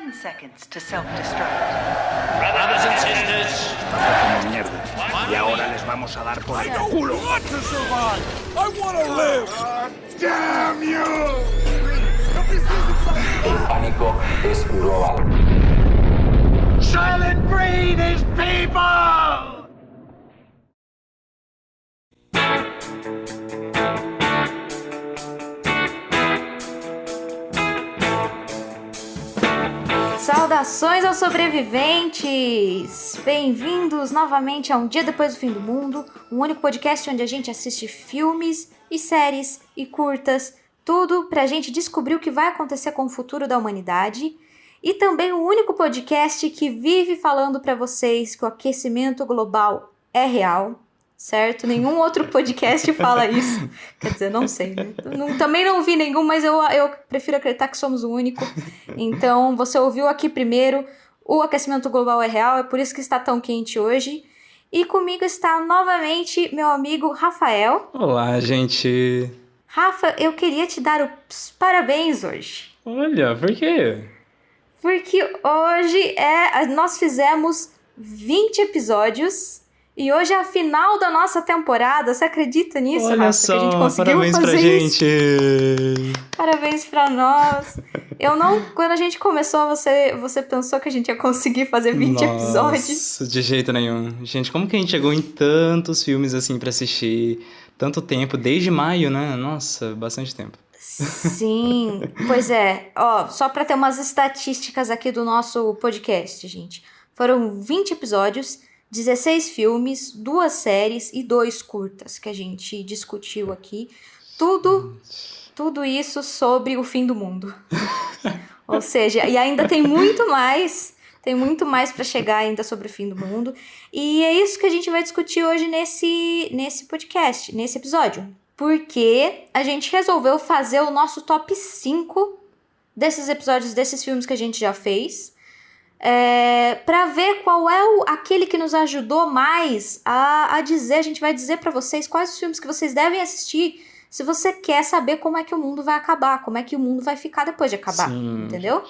10 seconds to self-destruct. Brothers and sisters. Como mierda. Y ahora les vamos a dar por el culo. I want to survive. I want to live. Damn you! El pánico es global. Silent Breed is people! Saudações aos sobreviventes! Bem-vindos novamente a Um Dia Depois do Fim do Mundo, um único podcast onde a gente assiste filmes e séries e curtas, tudo pra gente descobrir o que vai acontecer com o futuro da humanidade, e também o único podcast que vive falando pra vocês que o aquecimento global é real, certo? Nenhum outro podcast fala isso. Quer dizer, não sei, né? Também não vi nenhum, mas eu prefiro acreditar que somos o único. Então, você ouviu aqui primeiro, o aquecimento global é real, é por isso que está tão quente hoje. E comigo está novamente meu amigo Rafael. Olá, gente. Rafa, eu queria te dar os parabéns hoje. Olha, por quê? Porque hoje nós fizemos 20 episódios e hoje é a final da nossa temporada. Você acredita nisso, Olha Rafa? só, que a gente conseguiu parabéns fazer pra isso? gente. Parabéns pra nós. Quando a gente começou, você pensou que a gente ia conseguir fazer 20 episódios? Nossa, de jeito nenhum. Gente, como que a gente chegou em tantos filmes assim pra assistir? Tanto tempo, desde maio, né? Nossa, bastante tempo. Sim, pois é. Ó, só pra ter umas estatísticas aqui do nosso podcast, gente. Foram 20 episódios, 16 filmes, 2 séries e 2 curtas que a gente discutiu aqui. Tudo isso sobre o fim do mundo. Ou seja, e ainda tem muito mais para chegar ainda sobre o fim do mundo. E é isso que a gente vai discutir hoje nesse podcast, nesse episódio. Porque a gente resolveu fazer o nosso top 5 desses episódios, desses filmes que a gente já fez. Para ver qual é aquele que nos ajudou mais a dizer. A gente vai dizer para vocês quais os filmes que vocês devem assistir se você quer saber como é que o mundo vai acabar, como é que o mundo vai ficar depois de acabar. Sim. Entendeu?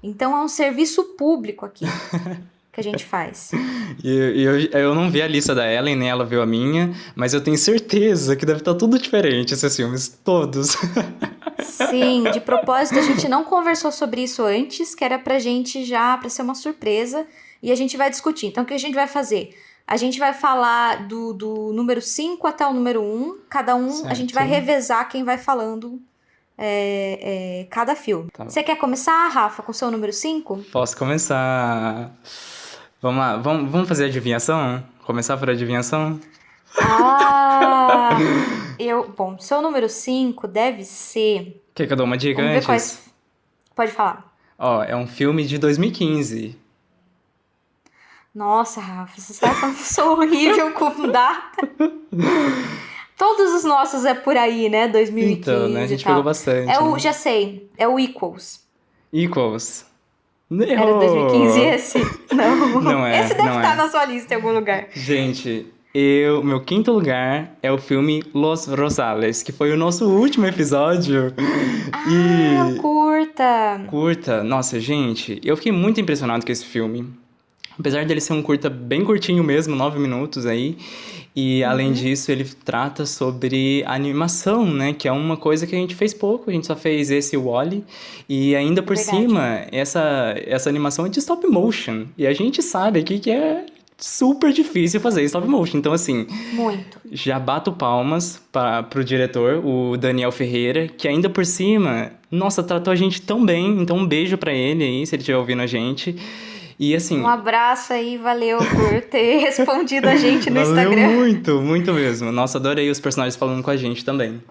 Então é um serviço público aqui que a gente faz. Eu não vi a lista da Ellen, nem ela viu a minha, mas eu tenho certeza que deve estar tudo diferente, esses filmes, todos. Sim, de propósito a gente não conversou sobre isso antes, que era pra ser uma surpresa, e a gente vai discutir. Então o que a gente vai fazer? A gente vai falar do número 5 até o número 1, cada um, certo. A gente vai revezar quem vai falando cada filme. Tá. Você quer começar, Rafa, com o seu número 5? Posso começar. Vamos lá, vamos fazer adivinhação? Começar por adivinhação? Bom, seu número 5 deve ser... Quer que eu dou uma dica antes? Quais... Pode falar. É um filme de 2015. Nossa, Rafa, você sabe como eu sou horrível com data? Todos os nossos é por aí, né? 2015 então, né? A gente pegou bastante. Já sei, é o Equals. Equals. Era 2015 esse? Não. Não é. Esse deve estar na sua lista em algum lugar. Gente, meu quinto lugar é o filme Los Rosales, que foi o nosso último episódio. Curta. Nossa, gente, eu fiquei muito impressionado com esse filme. Apesar dele ser um curta bem curtinho mesmo, 9 minutos aí. E além disso, ele trata sobre animação, né? Que é uma coisa que a gente fez pouco. A gente só fez esse WALL-E. E ainda por cima, essa animação é de stop motion. E a gente sabe aqui que é super difícil fazer stop motion. Então, assim... Muito. Já bato palmas pro diretor, o Daniel Ferreira, que ainda por cima... Nossa, tratou a gente tão bem. Então, um beijo pra ele aí, se ele estiver ouvindo a gente. E assim... Um abraço aí, valeu por ter respondido a gente no Instagram. Valeu muito, muito mesmo. Nossa, adorei os personagens falando com a gente também.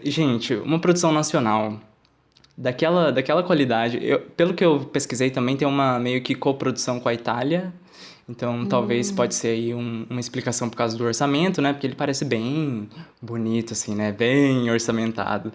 Gente, uma produção nacional daquela qualidade... pelo que eu pesquisei também, tem uma meio que coprodução com a Itália. Então, talvez pode ser aí uma explicação por causa do orçamento, né? Porque ele parece bem bonito, assim, né? Bem orçamentado.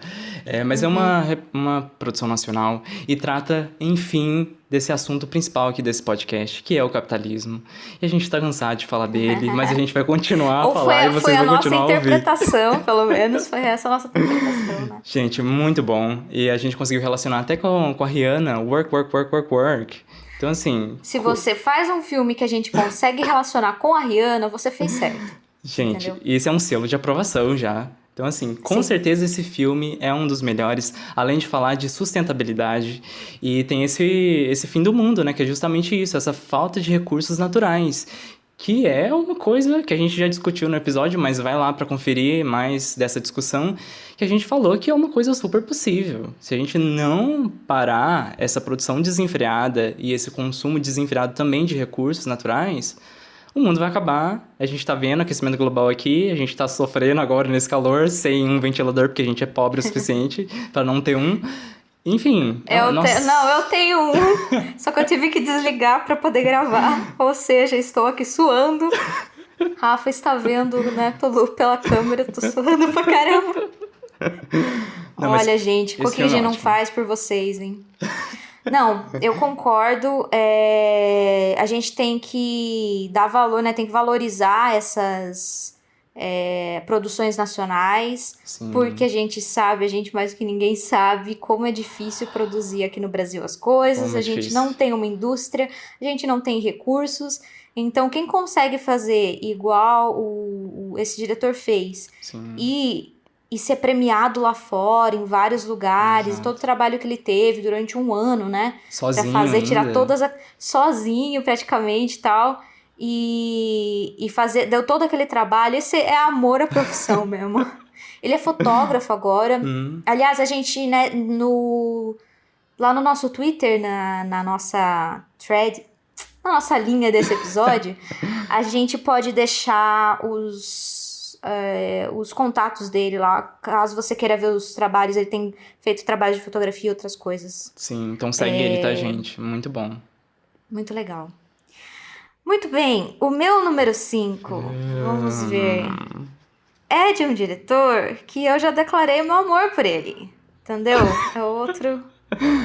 Mas é uma produção nacional e trata, enfim, desse assunto principal aqui desse podcast, que é o capitalismo. E a gente tá cansado de falar dele, mas a gente vai continuar a falar e vocês vão continuar a ouvir. Foi a nossa interpretação, pelo menos. Foi essa a nossa interpretação, né? Gente, muito bom. E a gente conseguiu relacionar até com a Rihanna, work. Então, assim... Se você faz um filme que a gente consegue relacionar com a Rihanna, você fez certo. Gente, entendeu? esse é um selo de aprovação já. Então, assim, com Sim. certeza esse filme é um dos melhores, além de falar de sustentabilidade. E tem esse fim do mundo, né? Que é justamente isso, essa falta de recursos naturais. Que é uma coisa que a gente já discutiu no episódio, mas vai lá para conferir mais dessa discussão, que a gente falou que é uma coisa super possível. Se a gente não parar essa produção desenfreada e esse consumo desenfreado também de recursos naturais, o mundo vai acabar. A gente tá vendo aquecimento global aqui, a gente tá sofrendo agora nesse calor, sem um ventilador, porque a gente é pobre o suficiente para não ter um. Enfim. Eu tenho um, só que eu tive que desligar para poder gravar. Ou seja, estou aqui suando. Rafa está vendo, né, pela câmera, tô suando pra caramba. Olha, gente, o que a gente não faz por vocês, hein? Não, eu concordo. A gente tem que dar valor, né? Tem que valorizar essas produções nacionais. Sim. Porque a gente mais do que ninguém sabe como é difícil produzir aqui no Brasil as coisas. Como é A gente difícil. não tem uma indústria, a gente não tem recursos. Então, quem consegue fazer igual esse diretor fez Sim. e ser premiado lá fora, em vários lugares, Exato. todo o trabalho que ele teve durante um ano, né? Sozinho pra fazer, ainda. tirar sozinho praticamente e tal. E fazer, deu todo aquele trabalho. Esse é amor à profissão mesmo. Ele é fotógrafo agora. Aliás, a gente, né, lá no nosso Twitter, na nossa thread, na nossa linha desse episódio, a gente pode deixar os contatos dele lá, caso você queira ver os trabalhos. Ele tem feito trabalho de fotografia e outras coisas. Sim, então segue ele, tá, gente? Muito bom. Muito legal. Muito bem, o meu número 5, vamos ver, é de um diretor que eu já declarei meu amor por ele, entendeu? É outro,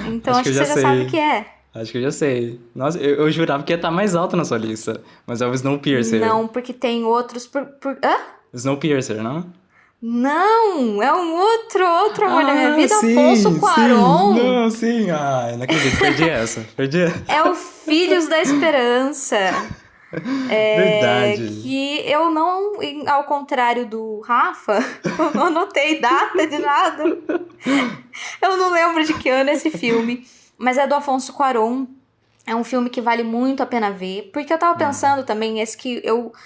então acho que você já sabe o que é. Acho que eu já sei. Nossa, eu jurava que ia estar mais alto na sua lista, mas é o Snowpiercer. Não, porque tem outros Hã? Snowpiercer, não? Não, é um outro amor da minha vida, Afonso Cuarón. Não, sim. Ai, não acredito, perdi essa. É o Filhos da Esperança. Verdade. Que eu não, ao contrário do Rafa, eu não anotei data de nada. Eu não lembro de que ano é esse filme, mas é do Afonso Cuarón. É um filme que vale muito a pena ver, porque eu tava pensando também,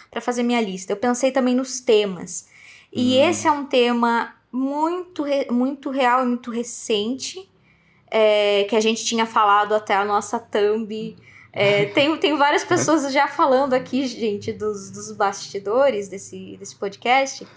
pra fazer minha lista, eu pensei também nos temas. E esse é um tema muito real e muito recente, que a gente tinha falado até a nossa thumb. Tem várias pessoas já falando aqui, gente, dos bastidores desse podcast.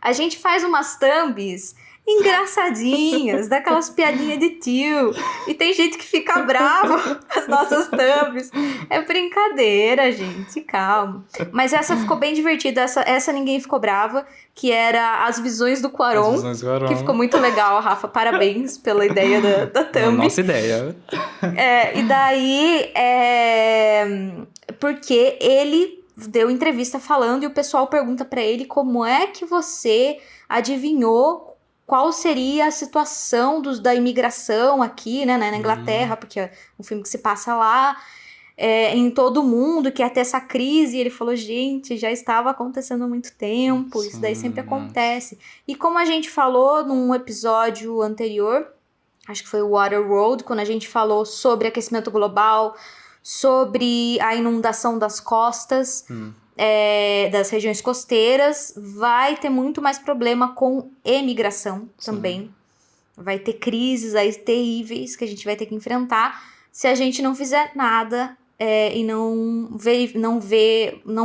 A gente faz umas thumbs engraçadinhas, daquelas piadinhas de tio. E tem gente que fica brava com as nossas thumbs. É brincadeira, gente, calma. Mas essa ficou bem divertida, essa ninguém ficou brava, que era As Visões do Cuarón. As Visões do Cuarón. Que ficou muito legal, Rafa. Parabéns pela ideia da thumb. Nossa ideia. E daí, porque ele deu entrevista falando e o pessoal pergunta pra ele como é que você adivinhou qual seria a situação da imigração aqui, né, na Inglaterra, porque é um filme que se passa lá, em todo mundo, que ia ter essa crise. E ele falou, gente, já estava acontecendo há muito tempo, isso daí sempre acontece. E como a gente falou num episódio anterior, acho que foi o Waterworld, quando a gente falou sobre aquecimento global, sobre a inundação das costas, das regiões costeiras, vai ter muito mais problema com emigração também. Vai ter crises aí terríveis que a gente vai ter que enfrentar se a gente não fizer nada e não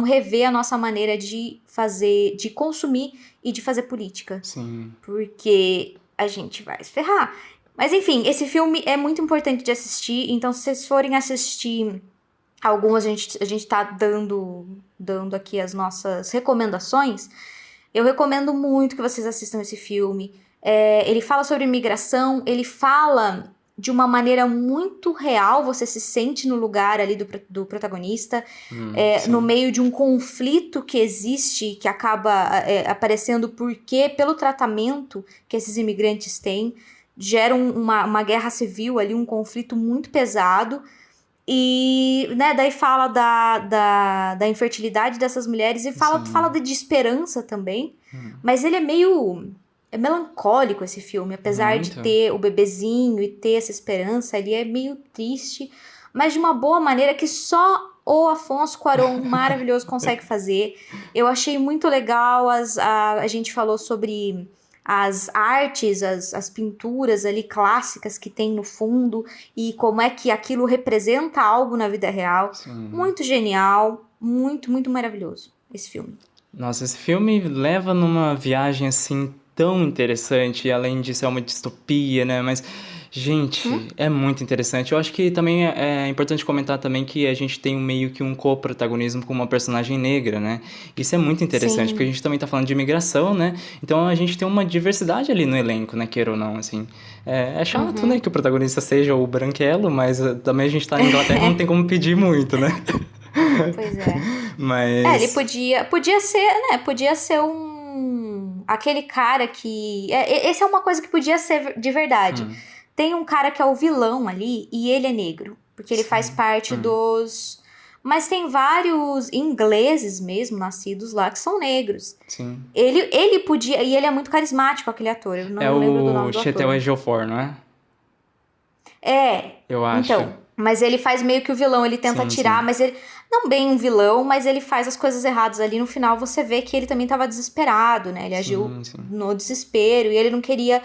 rever a nossa maneira de fazer, de consumir e de fazer política. Sim. Porque a gente vai se ferrar. Mas enfim, esse filme é muito importante de assistir, então se vocês forem assistir algumas a gente tá dando aqui as nossas recomendações. Eu recomendo muito que vocês assistam esse filme. Ele fala sobre imigração, ele fala de uma maneira muito real, você se sente no lugar ali do protagonista, no meio de um conflito que existe, que acaba aparecendo porque, pelo tratamento que esses imigrantes têm, gera uma guerra civil ali, um conflito muito pesado. E, né, daí fala da infertilidade dessas mulheres e fala de esperança também. Mas ele é melancólico, esse filme. Apesar de ter o bebezinho e ter essa esperança, ele é meio triste, mas de uma boa maneira que só o Afonso Cuarón maravilhoso consegue fazer. Eu achei muito legal, a gente falou sobre as artes, as pinturas ali clássicas que tem no fundo e como é que aquilo representa algo na vida real. Sim. Muito genial, muito, muito maravilhoso esse filme. Nossa, esse filme leva numa viagem assim tão interessante, além de ser uma distopia, né? Mas, gente, é muito interessante. Eu acho que também é importante comentar também que a gente tem meio que um co-protagonismo com uma personagem negra, né? Isso é muito interessante, porque a gente também tá falando de imigração, né? Então a gente tem uma diversidade ali no elenco, né? Queira ou não, assim. É chato, né? Que o protagonista seja o branquelo, mas também a gente tá na Inglaterra, não tem como pedir muito, né? Pois é. Mas... ele podia ser, né? Podia ser aquele cara que... essa é uma coisa que podia ser de verdade. Tem um cara que é o vilão ali e ele é negro. Porque ele faz parte dos... Mas tem vários ingleses mesmo, nascidos lá, que são negros. Sim. Ele podia... E ele é muito carismático, aquele ator. Eu não lembro do nome do ator. Chiwetel Ejiofor, não é? Eu acho. Então, mas ele faz meio que o vilão. Ele tenta tirar, mas ele... Não bem um vilão, mas ele faz as coisas erradas ali. No final você vê que ele também estava desesperado, né? Ele agiu no desespero e ele não queria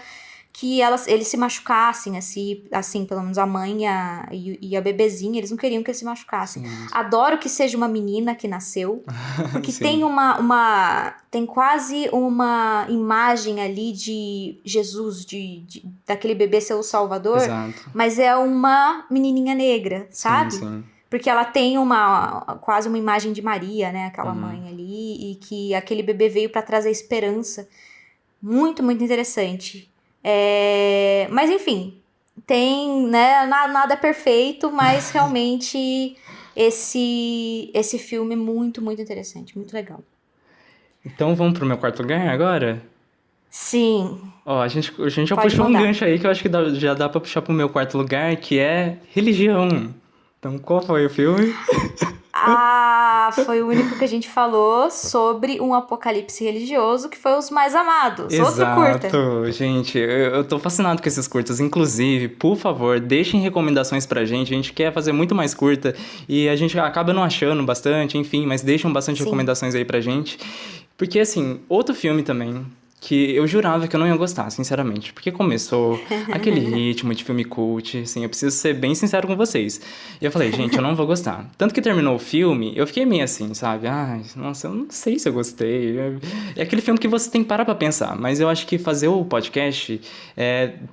que eles se machucassem, assim, pelo menos a mãe e a bebezinha, eles não queriam que eles se machucassem. Adoro que seja uma menina que nasceu, porque tem tem quase uma imagem ali de Jesus, daquele bebê ser o Salvador, mas é uma menininha negra, sabe? Sim. Porque ela tem quase uma imagem de Maria, né? Aquela mãe ali. E que aquele bebê veio para trazer esperança. Muito, muito interessante. Mas, enfim. Tem, né? Nada é perfeito, mas realmente esse filme é muito, muito interessante. Muito legal. Então, vamos pro meu quarto lugar agora? Sim. Ó, a gente já puxou um gancho aí que eu acho que já dá pra puxar pro meu quarto lugar, que é religião. Então, qual foi o filme? Foi o único que a gente falou sobre um apocalipse religioso, que foi Os Mais Amados. Outro curta. Exato, gente. Eu tô fascinado com esses curtas. Inclusive, por favor, deixem recomendações pra gente. A gente quer fazer muito mais curta e a gente acaba não achando bastante, enfim, mas deixam bastante recomendações aí pra gente. Porque, assim, outro filme também... que eu jurava que eu não ia gostar, sinceramente. Porque começou aquele ritmo de filme cult, assim, eu preciso ser bem sincero com vocês. E eu falei, gente, eu não vou gostar. Tanto que terminou o filme, eu fiquei meio assim, sabe? Ai, nossa, eu não sei se eu gostei. É aquele filme que você tem que parar pra pensar. Mas eu acho que fazer o podcast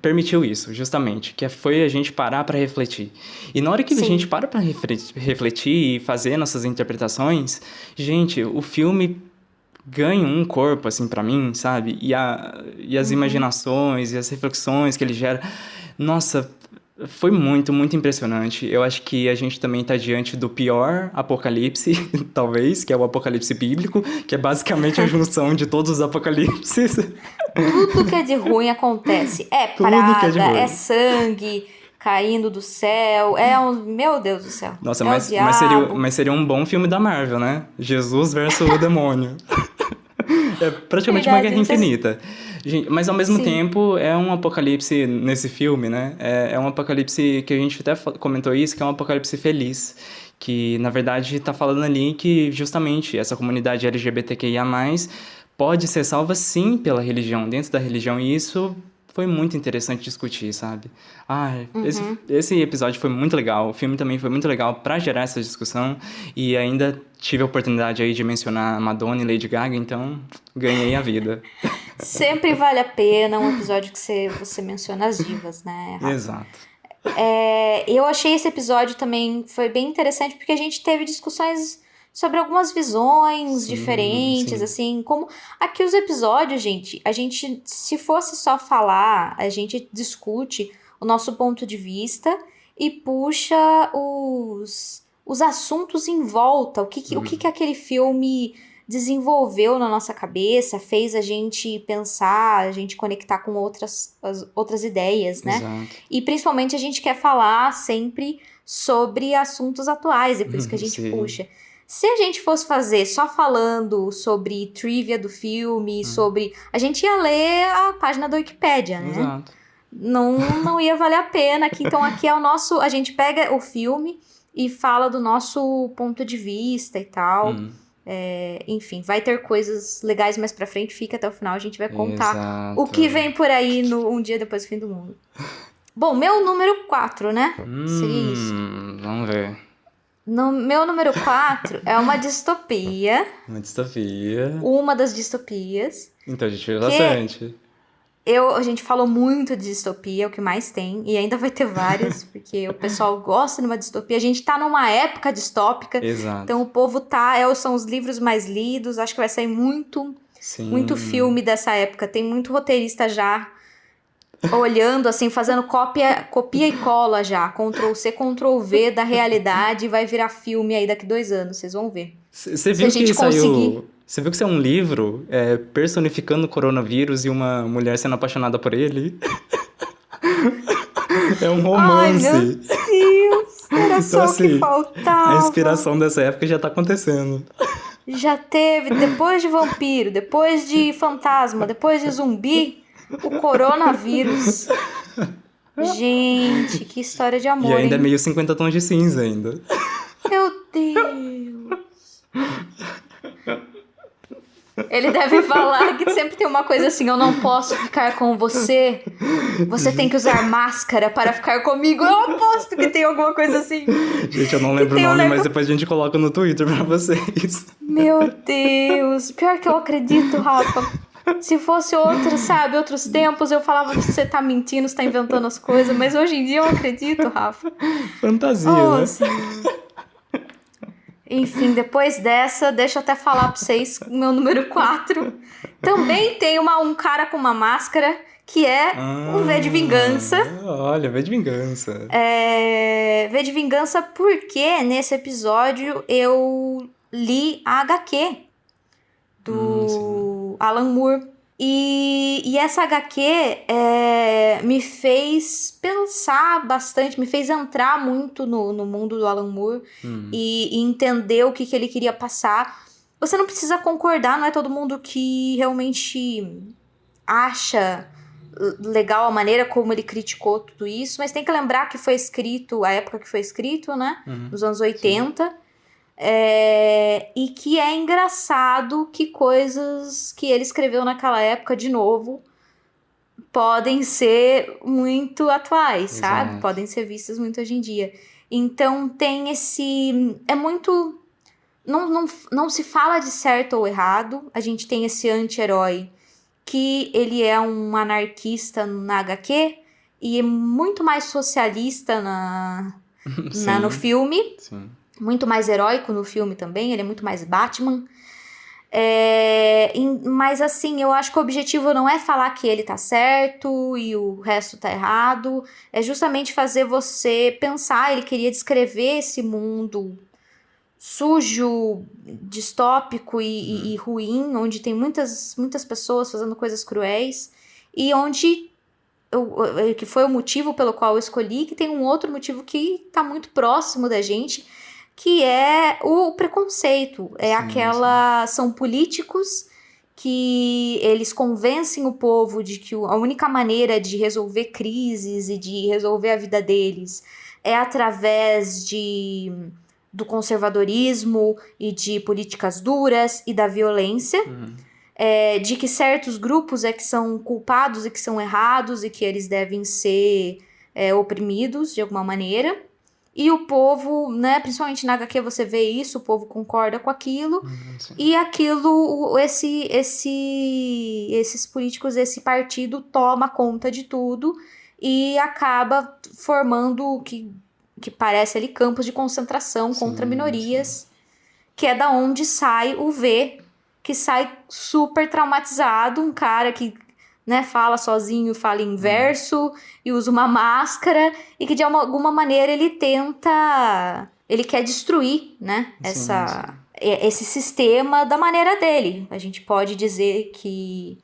permitiu isso, justamente. Que foi a gente parar pra refletir. E na hora que a gente para pra refletir e fazer nossas interpretações, gente, o filme... ganha um corpo, assim, pra mim, sabe? E as imaginações e as reflexões que ele gera. Nossa, foi muito, muito impressionante. Eu acho que a gente também tá diante do pior apocalipse, talvez, que é o apocalipse bíblico, que é basicamente a junção de todos os apocalipses. Tudo que é de ruim acontece. É praga, é sangue... caindo do céu, meu Deus do céu. Nossa, mas seria um bom filme da Marvel, né? Jesus versus o demônio. É praticamente uma guerra infinita. Gente, mas ao mesmo tempo é um apocalipse nesse filme, né? É um apocalipse que a gente até comentou isso, que é um apocalipse feliz. Que, na verdade, tá falando ali que justamente essa comunidade LGBTQIA+, pode ser salva sim pela religião, dentro da religião, e isso... foi muito interessante discutir, sabe? Esse episódio foi muito legal. O filme também foi muito legal pra gerar essa discussão. E ainda tive a oportunidade aí de mencionar Madonna e Lady Gaga, então ganhei a vida. Sempre vale a pena um episódio que você menciona as divas, né, Rafa? Exato. Eu achei esse episódio também foi bem interessante porque a gente teve discussões sobre algumas visões diferentes, sim. assim, como aqui os episódios, gente, a gente, se fosse só falar, a gente discute o nosso ponto de vista e puxa os assuntos em volta, o que aquele filme desenvolveu na nossa cabeça, fez a gente pensar, a gente conectar com outras ideias, né? Exato. E principalmente a gente quer falar sempre sobre assuntos atuais, é por isso que a gente Sim. puxa. Se a gente fosse fazer só falando sobre trivia do filme, sobre... A gente ia ler a página da Wikipédia, né? Exato. Não ia valer a pena. Então aqui é o nosso... A gente pega o filme e fala do nosso ponto de vista e tal. Enfim, vai ter coisas legais mais pra frente. Fica até o final, a gente vai contar Exato. o que vem por aí no Um Dia Depois do Fim do Mundo. Bom, meu número 4, né? Seria isso. Vamos ver. Meu número 4 é uma distopia. Uma distopia. Uma das distopias. Então a gente fez bastante. A gente falou muito de distopia, é o que mais tem. E ainda vai ter várias, porque o pessoal gosta de uma distopia. A gente tá numa época distópica. Exato. Então o povo são os livros mais lidos. Acho que vai sair muito filme dessa época. Tem muito roteirista já olhando, assim, fazendo copia e cola já. Ctrl-C, Ctrl-V da realidade. Vai virar filme aí daqui 2 anos, vocês vão ver. Você viu que saiu... Você viu que isso é um livro personificando o coronavírus e uma mulher sendo apaixonada por ele? É um romance. Ai, meu Deus! Era Então, só o que assim, faltava. A inspiração dessa época já tá acontecendo. Já teve, depois de vampiro, depois de fantasma, depois de zumbi, o coronavírus. Gente, que história de amor, E ainda é hein? meio 50 tons de cinza ainda. Meu Deus! Ele deve falar que sempre tem uma coisa assim: eu não posso ficar com você. Você tem que usar máscara para ficar comigo. Eu aposto que tem alguma coisa assim. Gente, eu não lembro o nome, mas depois a gente coloca no Twitter pra vocês. Meu Deus! Pior que eu acredito, Rafa. Se fosse outros tempos, eu falava que você tá mentindo, você tá inventando as coisas. Mas hoje em dia eu acredito, Rafa. Fantasia, né? Senhor. Enfim, depois dessa, deixa eu até falar pra vocês, meu número 4. Também tem um cara com uma máscara, que é o V de Vingança. Olha, V de Vingança. V de Vingança porque nesse episódio eu li a HQ do Alan Moore. E essa HQ me fez pensar bastante, me fez entrar muito no mundo do Alan Moore e entender o que ele queria passar. Você não precisa concordar, não é todo mundo que realmente acha legal a maneira como ele criticou tudo isso, mas tem que lembrar que foi escrito, a época que foi escrito, né? Nos anos 80. E que é engraçado que coisas que ele escreveu naquela época, de novo, podem ser muito atuais, sabe? Podem ser vistas muito hoje em dia. Então tem esse... É muito... Não se fala de certo ou errado. A gente tem esse anti-herói que ele é um anarquista na HQ e é muito mais socialista no filme. Sim. Muito mais heróico no filme também, ele é muito mais Batman. Mas assim, eu acho que o objetivo não é falar que ele tá certo e o resto tá errado. É justamente fazer você pensar. Ele queria descrever esse mundo sujo, distópico e ruim, onde tem muitas pessoas fazendo coisas cruéis. E onde... que foi o motivo pelo qual eu escolhi, que tem um outro motivo que tá muito próximo da gente, que é o preconceito. São políticos que eles convencem o povo de que a única maneira de resolver crises e de resolver a vida deles é através do conservadorismo e de políticas duras e da violência. De que certos grupos que são culpados e que são errados e que eles devem ser oprimidos de alguma maneira. E o povo, né, principalmente na HQ você vê isso, o povo concorda com aquilo. E aquilo, esses políticos, esse partido toma conta de tudo e acaba formando o que parece ali campos de concentração contra minorias, que é da onde sai o V, que sai super traumatizado, um cara que, né, fala sozinho, fala em verso e usa uma máscara e que de alguma maneira ele quer destruir, né, esse sistema da maneira dele. A gente pode dizer que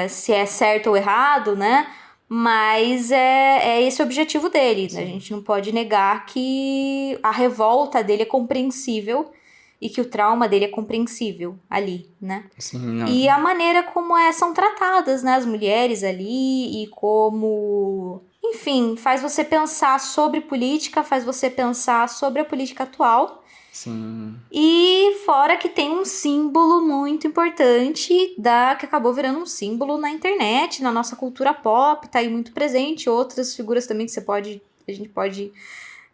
se é certo ou errado, né, mas é esse o objetivo dele. Sim. A gente não pode negar que a revolta dele é compreensível e que o trauma dele é compreensível ali, né? Sim, não. E a maneira como são tratadas, né, as mulheres ali e como... Enfim, faz você pensar sobre política, faz você pensar sobre a política atual. Sim. E fora que tem um símbolo muito importante que acabou virando um símbolo na internet, na nossa cultura pop, tá aí muito presente. Outras figuras também que a gente pode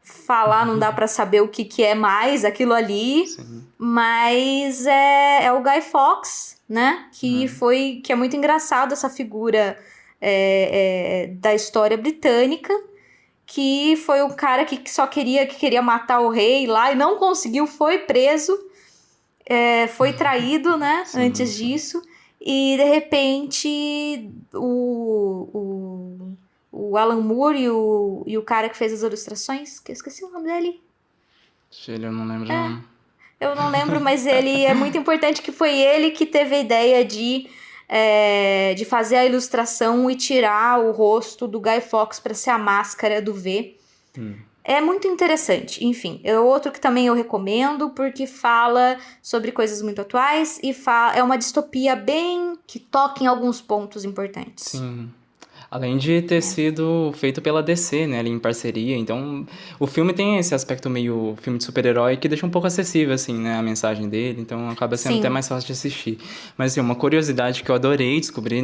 falar, não dá pra saber o que é mais aquilo ali. Sim. Mas é o Guy Fawkes, né? Que é muito engraçado essa figura da história britânica, que foi um cara que só queria matar o rei lá e não conseguiu, foi preso, foi traído, né, antes disso, e de repente o Alan Moore e o cara que fez as ilustrações, que eu esqueci o nome dele. Eu não lembro. Eu não lembro, mas ele é muito importante, que foi ele que teve a ideia de fazer a ilustração e tirar o rosto do Guy Fawkes para ser a máscara do V. É muito interessante. Enfim, é outro que também eu recomendo, porque fala sobre coisas muito atuais e é uma distopia bem que toca em alguns pontos importantes. Sim. Além de ter sido feito pela DC, né, ali em parceria. Então, o filme tem esse aspecto meio filme de super-herói que deixa um pouco acessível, assim, né, a mensagem dele. Então, acaba sendo até mais fácil de assistir. Mas, assim, uma curiosidade que eu adorei descobrir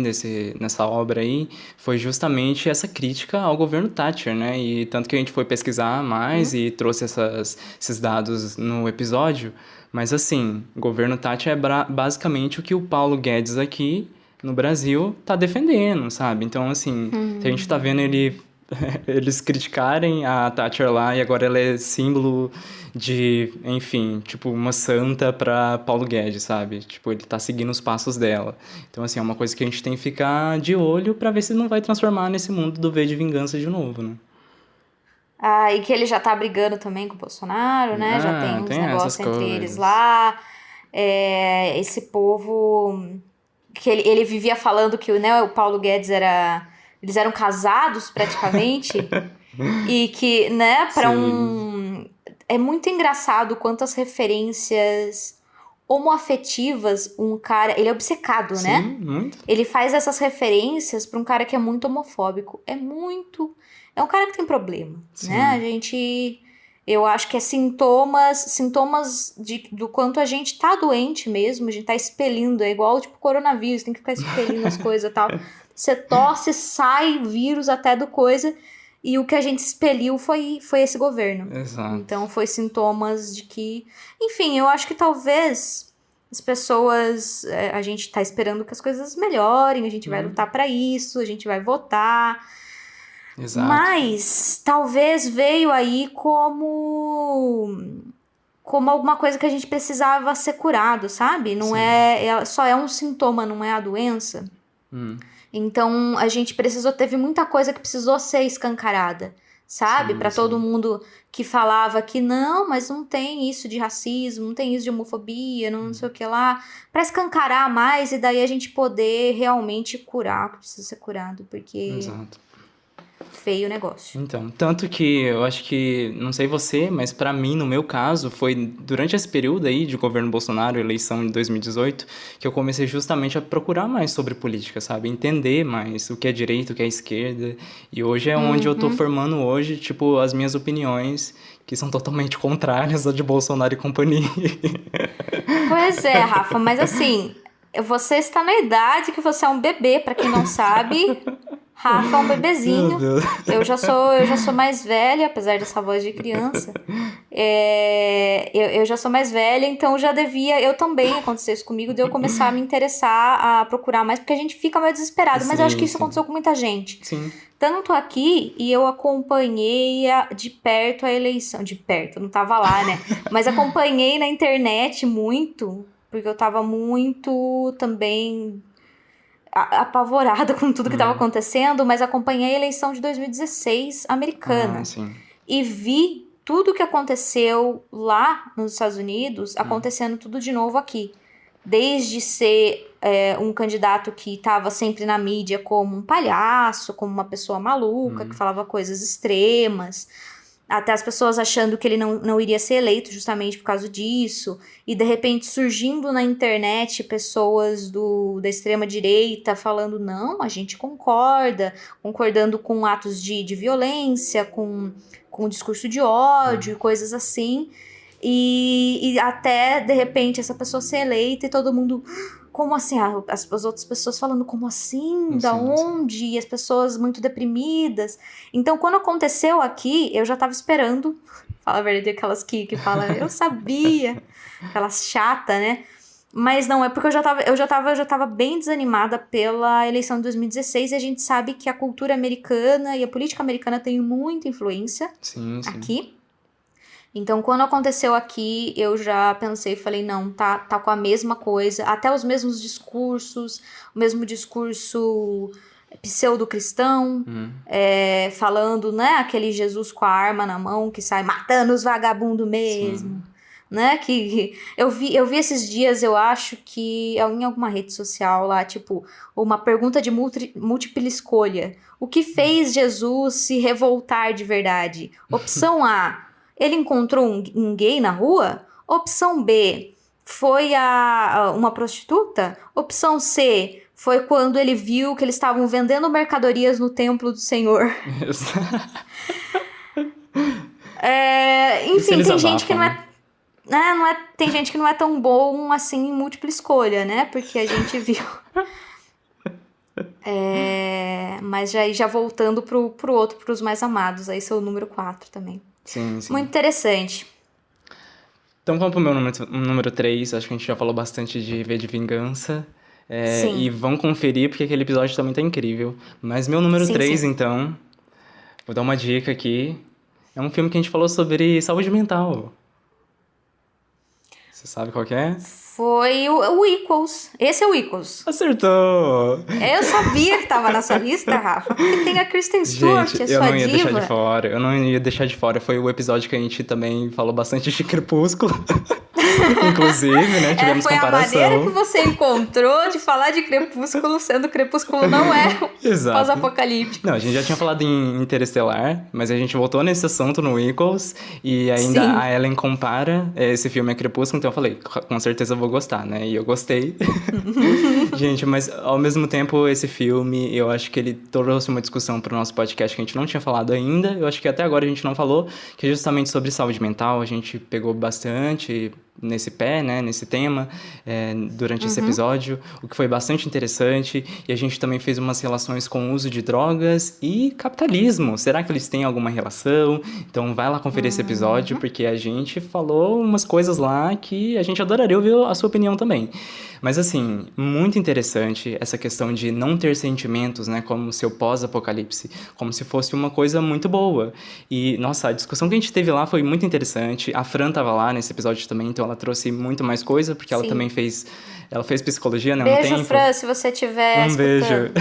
nessa obra aí foi justamente essa crítica ao governo Thatcher, né? E tanto que a gente foi pesquisar mais e trouxe esses dados no episódio. Mas, assim, o governo Thatcher é basicamente o que o Paulo Guedes aqui no Brasil tá defendendo, sabe? Então, assim, se a gente tá vendo eles criticarem a Thatcher lá e agora ela é símbolo de, enfim, tipo, uma santa pra Paulo Guedes, sabe? Tipo, ele tá seguindo os passos dela. Então, assim, é uma coisa que a gente tem que ficar de olho pra ver se não vai transformar nesse mundo do V de vingança de novo, né? E que ele já tá brigando também com o Bolsonaro, né? Já tem uns negócios entre eles lá. Esse povo... que ele vivia falando que, né, o Paulo Guedes eles eram casados praticamente e que, né, é muito engraçado quantas referências homoafetivas um cara, ele é obcecado, né? Muito. Ele faz essas referências pra um cara que é muito homofóbico, é um cara que tem problema, né? Eu acho que é sintomas do quanto a gente tá doente mesmo, a gente tá expelindo, é igual tipo coronavírus, tem que ficar expelindo as coisas e tal. Você tosse, sai vírus até do coisa, e o que a gente expeliu foi esse governo. Exato. Então foi sintomas de que... Enfim, eu acho que talvez as pessoas... a gente tá esperando que as coisas melhorem, a gente vai lutar pra isso, a gente vai votar... Exato. Mas talvez veio aí como alguma coisa que a gente precisava ser curado, sabe? Não só é um sintoma, não é a doença. Então a gente teve muita coisa que precisou ser escancarada, sabe? Para todo mundo que falava que não, mas não tem isso de racismo, não tem isso de homofobia, não sei o que lá, para escancarar mais e daí a gente poder realmente curar o que precisa ser curado, porque... Exato. Feio o negócio. Então, tanto que eu acho que, não sei você, mas pra mim, no meu caso, foi durante esse período aí de governo Bolsonaro, eleição de 2018, que eu comecei justamente a procurar mais sobre política, sabe? Entender mais o que é direita, o que é esquerda. E hoje é onde eu tô formando hoje, tipo, as minhas opiniões, que são totalmente contrárias à de Bolsonaro e companhia. Pois é, Rafa, mas assim, você está na idade que você é um bebê, pra quem não sabe... Rafa é um Meu bebezinho. Deus. Eu já sou mais velha, apesar dessa voz de criança. Eu já sou mais velha, então já devia eu também acontecer isso comigo, de eu começar a me interessar, a procurar mais, porque a gente fica meio desesperado. Mas eu acho que isso Sim. aconteceu com muita gente. Sim. Tanto aqui, e eu acompanhei de perto a eleição. De perto, não tava lá, né? Mas acompanhei na internet muito, porque eu tava muito também apavorada com tudo que tava acontecendo, mas acompanhei a eleição de 2016 americana. Ah, sim. E vi tudo que aconteceu lá nos Estados Unidos, acontecendo tudo de novo aqui. Desde ser um candidato que estava sempre na mídia como um palhaço, como uma pessoa maluca, que falava coisas extremas, até as pessoas achando que ele não iria ser eleito justamente por causa disso, e de repente surgindo na internet pessoas da extrema-direita falando, não, a gente concordando com atos de violência, com discurso de ódio e coisas assim, e até, de repente, essa pessoa ser eleita e todo mundo... Como assim? As outras pessoas falando, como assim? Da onde? E as pessoas muito deprimidas. Então, quando aconteceu aqui, eu já tava esperando. Fala a verdade, aquelas que falam, eu sabia. Aquelas chata, né? Mas não, é porque eu já tava bem desanimada pela eleição de 2016. E a gente sabe que a cultura americana e a política americana tem muita influência aqui. Então, quando aconteceu aqui, eu já pensei, falei, não, tá com a mesma coisa, até os mesmos discursos, o mesmo discurso pseudo-cristão, falando, né, aquele Jesus com a arma na mão, que sai matando os vagabundos mesmo, né, que eu vi esses dias, eu acho que em alguma rede social lá, tipo, uma pergunta de múltipla escolha, o que fez Jesus se revoltar de verdade? Opção A, ele encontrou um gay na rua? Opção B, foi uma prostituta? Opção C, foi quando ele viu que eles estavam vendendo mercadorias no templo do Senhor. Enfim, tem gente que tem gente que não é tão bom assim em múltipla escolha, né? Porque a gente viu. Mas já voltando pros mais amados, aí seu número 4 também. Sim. Muito interessante. Então vamos pro meu número 3, acho que a gente já falou bastante de V de Vingança. E vão conferir, porque aquele episódio também tá incrível. Mas meu número 3, então, vou dar uma dica aqui. É um filme que a gente falou sobre saúde mental. Você sabe qual que é? Foi o Equals. Esse é o Equals. Acertou! Eu sabia que tava na sua lista, Rafa. Porque tem a Kristen Stewart, Gente, a sua eu não ia diva. deixar de fora. Eu não ia deixar de fora. Foi o episódio que a gente também falou bastante de Crepúsculo. Inclusive, né? Tivemos foi comparação. a maneira que você encontrou de falar de Crepúsculo, sendo Crepúsculo não é pós-apocalíptico. Não, a gente já tinha falado em Interestelar, mas a gente voltou nesse assunto no Equals, e ainda a Ellen compara esse filme a Crepúsculo, então eu falei, com certeza eu vou gostar, né? E eu gostei. Gente, mas ao mesmo tempo, esse filme, eu acho que ele trouxe uma discussão pro nosso podcast que a gente não tinha falado ainda, eu acho que até agora a gente não falou, que é justamente sobre saúde mental, a gente pegou bastante nesse tema, durante esse episódio, o que foi bastante interessante, e a gente também fez umas relações com o uso de drogas e capitalismo. Será que eles têm alguma relação? Então vai lá conferir esse episódio, porque a gente falou umas coisas lá que a gente adoraria ouvir a sua opinião também. Mas assim, muito interessante essa questão de não ter sentimentos, né, como seu pós-apocalipse, como se fosse uma coisa muito boa. E, nossa, a discussão que a gente teve lá foi muito interessante. A Fran tava lá nesse episódio também, então ela trouxe muito mais coisa, porque ela também fez psicologia, né, Beijo, um tempo. Fran, se você estiver escutando. Beijo.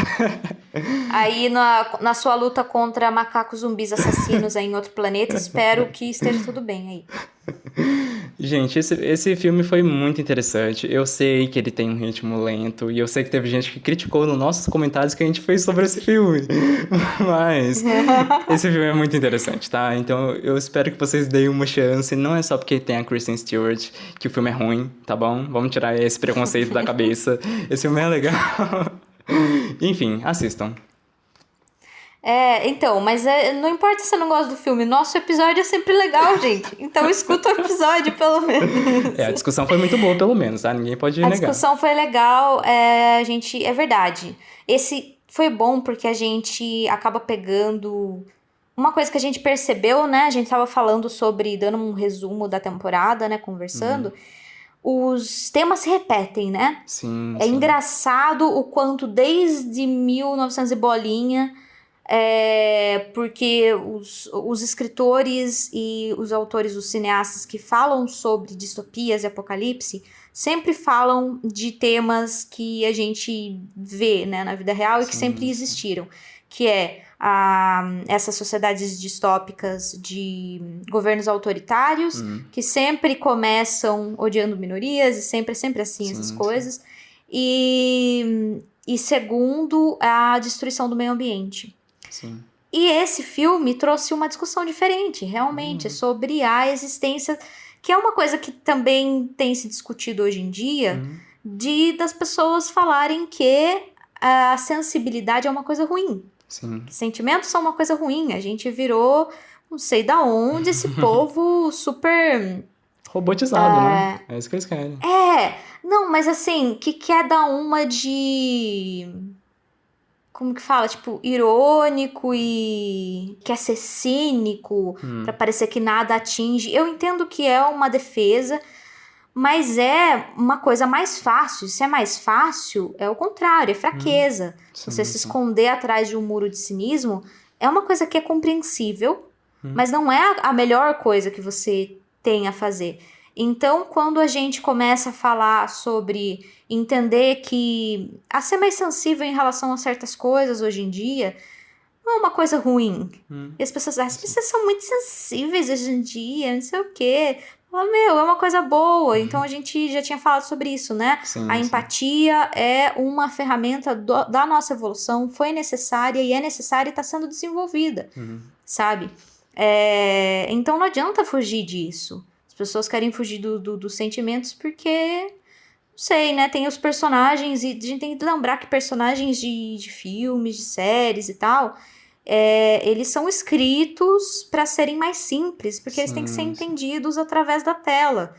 Aí na sua luta contra macacos zumbis assassinos aí em outro planeta, espero que esteja tudo bem aí. Gente, esse filme foi muito interessante. Eu sei que ele tem um ritmo lento, e eu sei que teve gente que criticou nos nossos comentários que a gente fez sobre esse filme. Mas esse filme é muito interessante, tá? Então eu espero que vocês deem uma chance. Não é só porque tem a Kristen Stewart que o filme é ruim, tá bom? Vamos tirar esse preconceito da cabeça. Esse filme é legal. Enfim, assistam. Então, mas não importa se você não gosta do filme, nosso episódio é sempre legal, gente. Então escuta o episódio, pelo menos. A discussão foi muito boa, pelo menos, tá? Ninguém pode negar. A discussão foi legal, é verdade. Esse foi bom porque a gente acaba pegando uma coisa que a gente percebeu, né? A gente tava falando sobre, dando um resumo da temporada, né? Conversando. Os temas se repetem, né? Sim, É sim. engraçado o quanto desde 1900 e bolinha, porque os escritores e os autores, os cineastas que falam sobre distopias e apocalipse sempre falam de temas que a gente vê, né, na vida real e que Sim, sempre sim. existiram, que é essas sociedades distópicas de governos autoritários que sempre começam odiando minorias e sempre assim, Sim, essas sim. coisas. E segundo, a destruição do meio ambiente. Sim. E esse filme trouxe uma discussão diferente, realmente, sobre a existência, que é uma coisa que também tem se discutido hoje em dia, das pessoas falarem que a sensibilidade é uma coisa ruim, Sim. que sentimentos são uma coisa ruim. A gente virou, não sei da onde, esse povo super... Robotizado, né? É isso que eles querem. Não, mas assim, que quer dar uma de... Como que fala? Tipo, irônico e quer ser cínico pra parecer que nada atinge. Eu entendo que é uma defesa, mas é uma coisa mais fácil. Se é mais fácil, é o contrário, é fraqueza. Sim, Você se sim. esconder atrás de um muro de cinismo é uma coisa que é compreensível, mas não é a melhor coisa que você tem a fazer. Então, quando a gente começa a falar sobre entender que a ser mais sensível em relação a certas coisas hoje em dia não é uma coisa ruim. E as pessoas são muito sensíveis hoje em dia, não sei o quê. Fala, meu, é uma coisa boa. Então a gente já tinha falado sobre isso, né? Sim, A sim. empatia é uma ferramenta da nossa evolução, foi necessária e é necessária e está sendo desenvolvida, sabe? Então não adianta fugir disso. As pessoas querem fugir dos sentimentos porque, não sei, né? Tem os personagens e a gente tem que lembrar que personagens de filmes, de séries e tal, eles são escritos para serem mais simples, porque eles têm que ser Sim, entendidos através da tela.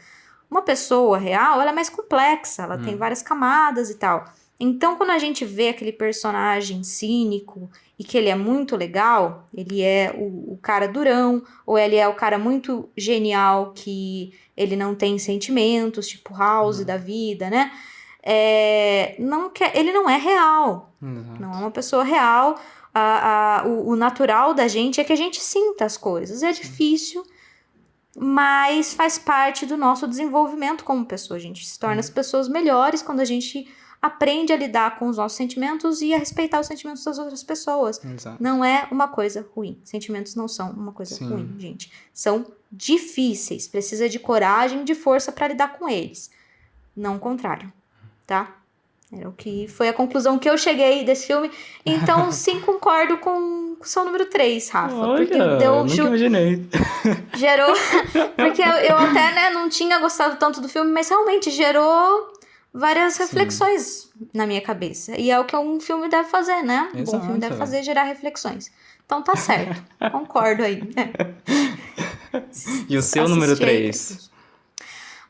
Uma pessoa real, ela é mais complexa, ela tem várias camadas e tal. Então, quando a gente vê aquele personagem cínico e que ele é muito legal, ele é o cara durão, ou ele é o cara muito genial que ele não tem sentimentos, tipo House da vida, né? Ele não é real. Exato. Não é uma pessoa real. O natural da gente é que a gente sinta as coisas. É difícil, mas faz parte do nosso desenvolvimento como pessoa. A gente se torna as pessoas melhores quando a gente aprende a lidar com os nossos sentimentos e a respeitar os sentimentos das outras pessoas. Exato. Não é uma coisa ruim. Sentimentos não são uma coisa Sim. ruim, gente. São difíceis. Precisa de coragem, de força para lidar com eles. Não o contrário, tá? Era o que foi a conclusão que eu cheguei desse filme. Então, sim, concordo com o seu número 3, Rafa. Porque Olha, nunca imaginei. gerou... Porque eu até, né, não tinha gostado tanto do filme, mas realmente gerou várias reflexões na minha cabeça. E é o que um filme deve fazer, né? Um bom filme deve fazer, gerar reflexões. Então tá certo. Concordo aí. E o seu número 3?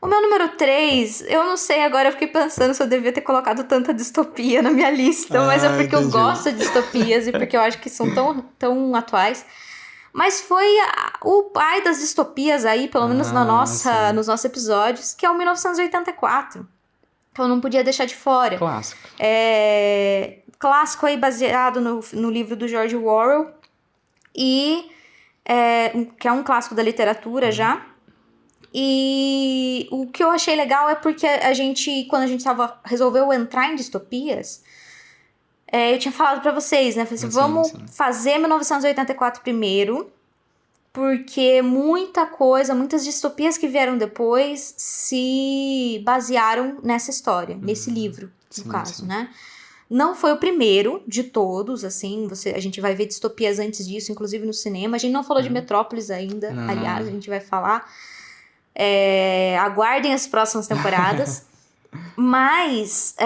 O meu número 3, eu não sei agora, eu fiquei pensando se eu devia ter colocado tanta distopia na minha lista, mas é porque eu gosto de distopias e porque eu acho que são tão atuais. Mas foi o pai das distopias aí, pelo menos nos nossos episódios, que é o 1984. Que eu não podia deixar de fora. Clássico. Clássico aí baseado no livro do George Orwell. E que é um clássico da literatura já. E o que eu achei legal é porque quando a gente resolveu entrar em distopias, eu tinha falado pra vocês, né? Falei assim, vamos fazer 1984 primeiro, porque muitas distopias que vieram depois se basearam nessa história, nesse livro, no caso, né? Não foi o primeiro de todos, assim, a gente vai ver distopias antes disso, inclusive no cinema. A gente não falou de Metrópolis ainda, aliás, a gente vai falar. Aguardem as próximas temporadas. Mas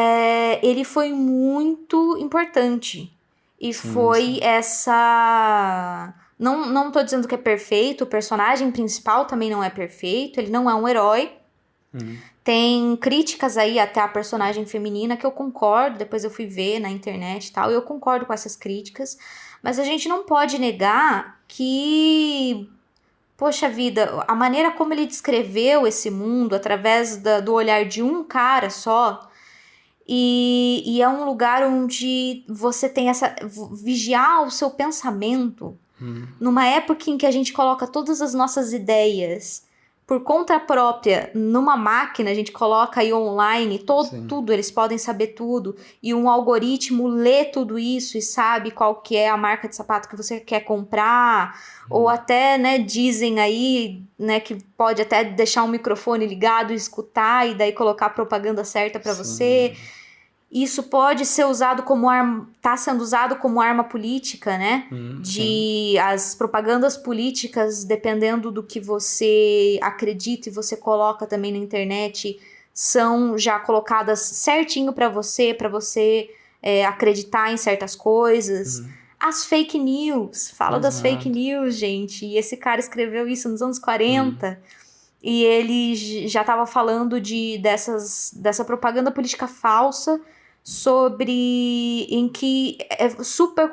ele foi muito importante. E foi essa... Não tô dizendo que é perfeito, o personagem principal também não é perfeito, ele não é um herói. Tem críticas aí até a personagem feminina que eu concordo, depois eu fui ver na internet e tal, e eu concordo com essas críticas, mas a gente não pode negar que, poxa vida, a maneira como ele descreveu esse mundo através do olhar de um cara só, e é um lugar onde você tem vigiar o seu pensamento, numa época em que a gente coloca todas as nossas ideias por conta própria numa máquina, a gente coloca aí online tudo, eles podem saber tudo, e um algoritmo lê tudo isso e sabe qual que é a marca de sapato que você quer comprar, ou até, né, dizem aí, né, que pode até deixar um microfone ligado e escutar e daí colocar a propaganda certa para você. Isso pode ser usado como arma, tá sendo usado como arma política, né? As propagandas políticas, dependendo do que você acredita e você coloca também na internet, são já colocadas certinho para você acreditar em certas coisas. As fake news, fala das fake news, gente. E esse cara escreveu isso nos anos 40. E ele já estava falando dessa propaganda política falsa, sobre em que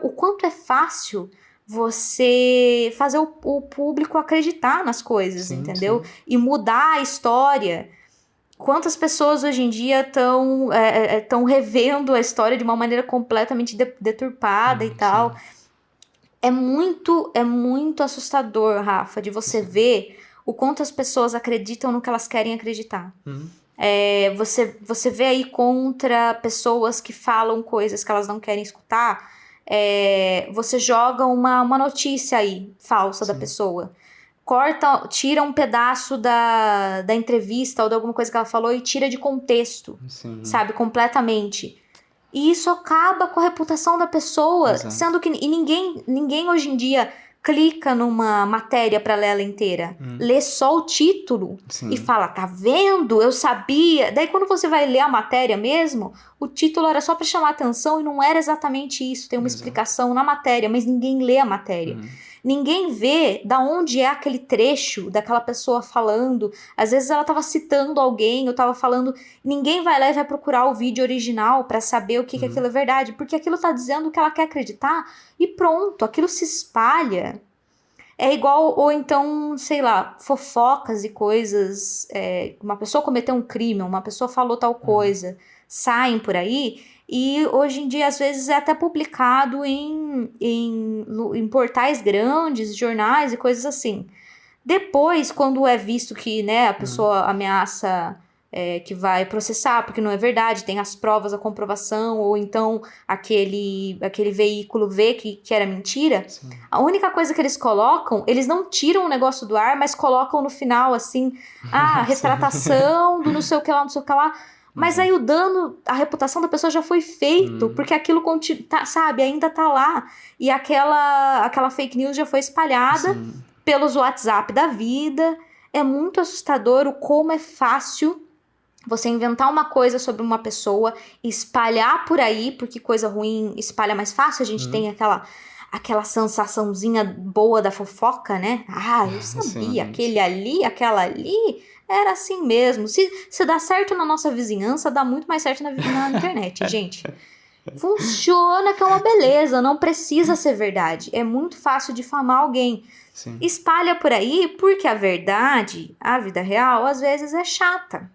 o quanto é fácil você fazer o público acreditar nas coisas, entendeu? E mudar a história. Quantas pessoas hoje em dia estão revendo a história de uma maneira completamente deturpada e tal. É muito assustador, Rafa, de você ver o quanto as pessoas acreditam no que elas querem acreditar. Você vê aí contra pessoas que falam coisas que elas não querem escutar, você joga uma notícia aí, falsa da pessoa. Tira um pedaço da entrevista ou de alguma coisa que ela falou e tira de contexto, sabe, completamente. E isso acaba com a reputação da pessoa, sendo que ninguém hoje em dia clica numa matéria para ler ela inteira. Lê só o título e fala, tá vendo? Eu sabia. Daí quando você vai ler a matéria mesmo, o título era só para chamar atenção e não era exatamente isso. Tem uma explicação na matéria, mas ninguém lê a matéria. Ninguém vê da onde é aquele trecho daquela pessoa falando. Às vezes ela tava citando alguém, ou tava falando. Ninguém vai lá e vai procurar o vídeo original para saber o que aquilo é verdade, porque aquilo tá dizendo o que ela quer acreditar e pronto, aquilo se espalha. É igual, ou então, sei lá, fofocas e coisas. Uma pessoa cometeu um crime, uma pessoa falou tal coisa, saem por aí. E hoje em dia, às vezes, é até publicado em portais grandes, jornais e coisas assim. Depois, quando é visto que, né, a pessoa ameaça que vai processar, porque não é verdade, tem as provas, a comprovação, ou então aquele veículo vê que era mentira, a única coisa que eles colocam, eles não tiram o negócio do ar, mas colocam no final, assim, retratação do não sei o que lá, não sei o que lá. Mas aí o dano, a reputação da pessoa já foi feito, porque aquilo sabe, ainda tá lá. E aquela fake news já foi espalhada pelos WhatsApp da vida. É muito assustador o como é fácil você inventar uma coisa sobre uma pessoa, espalhar por aí, porque coisa ruim espalha mais fácil. A gente tem aquela sensaçãozinha boa da fofoca, né? Eu sabia, aquela ali... Era assim mesmo. Se dá certo na nossa vizinhança, dá muito mais certo na internet, gente. Funciona, que é uma beleza. Não precisa ser verdade. É muito fácil difamar alguém. Espalha por aí, porque a verdade, a vida real, às vezes é chata.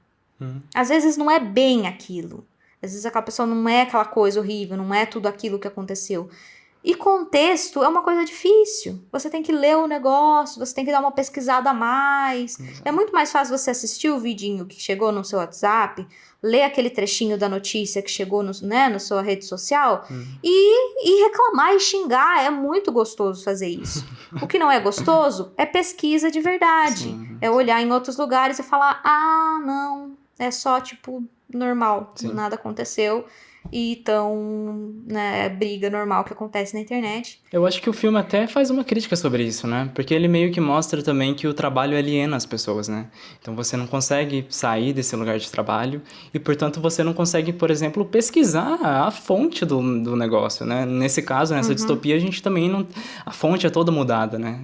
Às vezes não é bem aquilo. Às vezes aquela pessoa não é aquela coisa horrível, não é tudo aquilo que aconteceu. E contexto é uma coisa difícil. Você tem que ler o negócio, você tem que dar uma pesquisada a mais. É muito mais fácil você assistir o vidinho que chegou no seu WhatsApp, ler aquele trechinho da notícia que chegou na sua rede social e reclamar e xingar. É muito gostoso fazer isso. O que não é gostoso é pesquisa de verdade. É olhar em outros lugares e falar, não, é só tipo normal, nada aconteceu. e tão, né, briga normal que acontece na internet. Eu acho que o filme até faz uma crítica sobre isso, né? Porque ele meio que mostra também que o trabalho aliena as pessoas, né? Então você não consegue sair desse lugar de trabalho e, portanto, você não consegue, por exemplo, pesquisar a fonte do negócio, né? Nesse caso, nessa distopia, a gente também não... A fonte é toda mudada, né?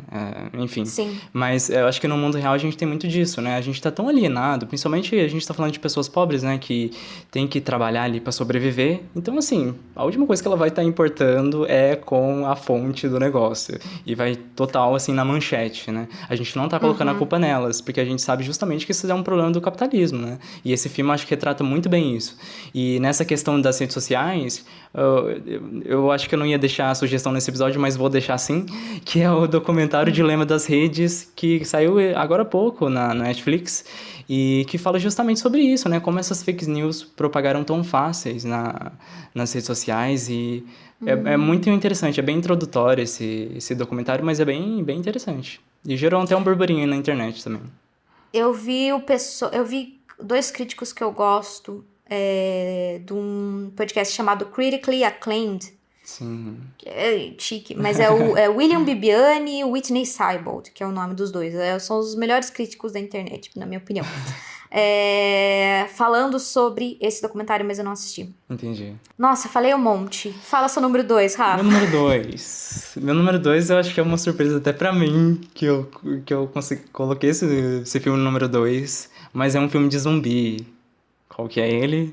Enfim. Sim. Mas eu acho que no mundo real a gente tem muito disso, né? A gente tá tão alienado, principalmente a gente tá falando de pessoas pobres, né? Que tem que trabalhar ali pra sobreviver. Então, assim, a última coisa que ela vai estar importando é com a fonte do negócio. E vai total, assim, na manchete, né? A gente não tá colocando a culpa nelas, porque a gente sabe justamente que isso é um problema do capitalismo, né? E esse filme, acho que retrata muito bem isso. E nessa questão das redes sociais, eu acho que eu não ia deixar a sugestão nesse episódio, mas vou deixar sim, que é o documentário Dilema das Redes, que saiu agora há pouco na Netflix, e que fala justamente sobre isso, né? Como essas fake news propagaram tão fáceis nas redes sociais, e é muito interessante, é bem introdutório esse documentário, mas é bem, bem interessante. E gerou até um burburinho na internet também. Eu vi 2 críticos que eu gosto de um podcast chamado Critically Acclaimed. Sim. É chique, mas é William Bibiani e Whitney Seibold, que é o nome dos dois. São os melhores críticos da internet, na minha opinião. Falando sobre esse documentário, mas eu não assisti. Entendi. Nossa, falei um monte. Fala seu número 2, Rafa. Meu número 2 eu acho que é uma surpresa até pra mim, que eu coloquei esse filme no número 2, mas é um filme de zumbi. Qual que é ele?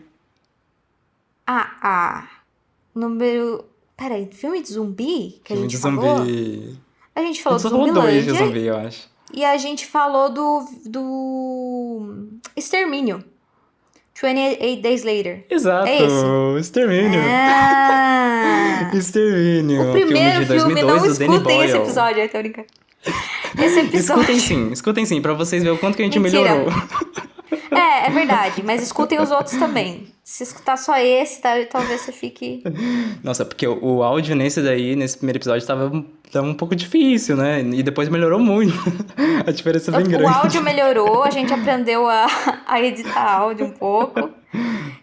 Número... Peraí, filme de zumbi? Que Filme a gente de falou? zumbi. A gente falou do Só falou 2 de Zumbilândia zumbi, eu acho. e a gente falou do Extermínio. 28 Days Later. Exato, É esse? Extermínio. Extermínio. O primeiro filme de 2002 não do Danny escutem Boyle. esse episódio, eu tô brincando. Esse episódio... Escutem sim, pra vocês verem o quanto que a gente Mentira. melhorou. É verdade, mas escutem os outros também. Se escutar só esse, talvez você fique... Nossa, porque o áudio nesse primeiro episódio tava um pouco difícil, né? E depois melhorou muito. A diferença é bem grande. O áudio melhorou, a gente aprendeu a editar áudio um pouco.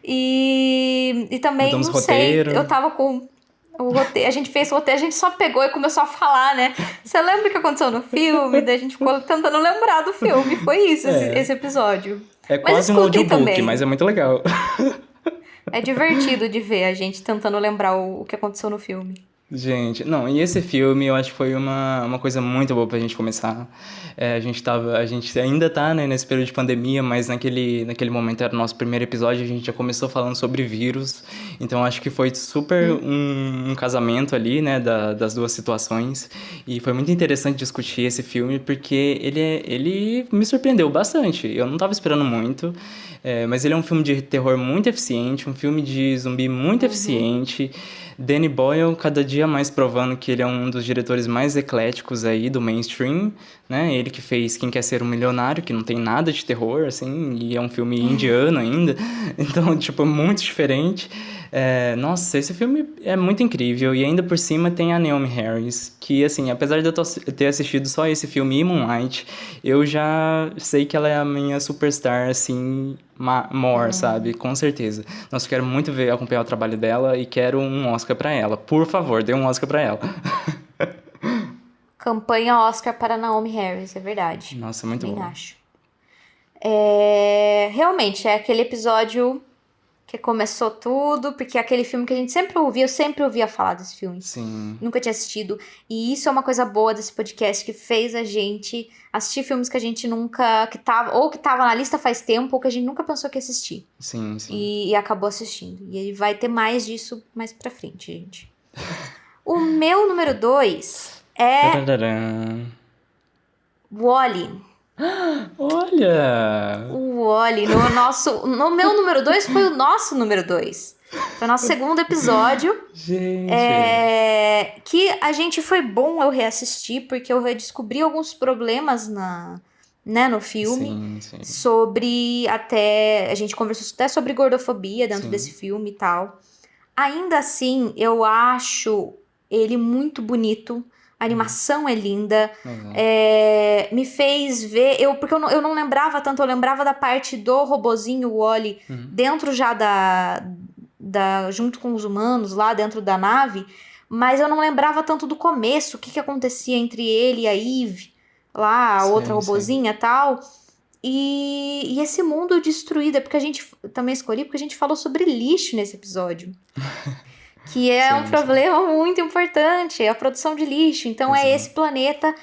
E também, Mudamos não sei, roteiro. eu tava com o roteiro, a gente fez o roteiro, a gente só pegou e começou a falar, né? Você lembra o que aconteceu no filme? Daí a gente ficou tentando lembrar do filme, foi isso, esse episódio. É Mas quase um escutem audiobook, também. mas é muito legal. É divertido de ver a gente tentando lembrar o que aconteceu no filme. Gente, não, e esse filme eu acho que foi uma coisa muito boa pra gente começar. A gente ainda tá, né, nesse período de pandemia, mas naquele momento era o nosso primeiro episódio, a gente já começou falando sobre vírus, então acho que foi super um casamento ali, né, das duas situações, e foi muito interessante discutir esse filme, porque ele me surpreendeu bastante, eu não tava esperando muito, mas ele é um filme de terror muito eficiente, um filme de zumbi muito eficiente. Danny Boyle, cada dia mais provando que ele é um dos diretores mais ecléticos aí do mainstream, né? Ele que fez Quem Quer Ser um Milionário, que não tem nada de terror, assim, e é um filme indiano ainda, então, tipo, muito diferente. Nossa, esse filme é muito incrível, e ainda por cima tem a Naomie Harris, que, assim, apesar de eu ter assistido só esse filme e Moonlight, eu já sei que ela é a minha superstar, assim, sabe? Com certeza. Nossa, eu quero muito acompanhar o trabalho dela e quero um Oscar pra ela. Por favor, dê um Oscar pra ela. Campanha Oscar para Naomie Harris, é verdade. Nossa, muito Também bom. acho. Realmente, é aquele episódio que começou tudo, porque é aquele filme que a gente sempre ouvia, eu sempre ouvia falar desse filme. Sim. Nunca tinha assistido. E isso é uma coisa boa desse podcast, que fez a gente assistir filmes que a gente nunca... que tava na lista faz tempo, ou que a gente nunca pensou que ia assistir. Sim, sim. E acabou assistindo. E vai ter mais disso mais pra frente, gente. O meu número 2 é Tararam. Wall-E. Olha! O Wall-E. No meu número 2 foi o nosso número 2. Foi o nosso segundo episódio. Gente! Que a gente foi bom eu reassistir, porque eu redescobri alguns problemas no filme. Sim, sim. Sobre até... A gente conversou até sobre gordofobia dentro Sim. desse filme e tal. Ainda assim, eu acho ele muito bonito. A animação é linda. Me fez ver... Porque eu não lembrava tanto. Eu lembrava da parte do robozinho Wall-E dentro já junto com os humanos lá dentro da nave, mas eu não lembrava tanto do começo, o que acontecia entre ele e a Eve, lá, a outra robozinha e tal. E esse mundo destruído, é porque a gente também escolhi, porque a gente falou sobre lixo nesse episódio. Que é um problema muito importante, a produção de lixo. Então é esse planeta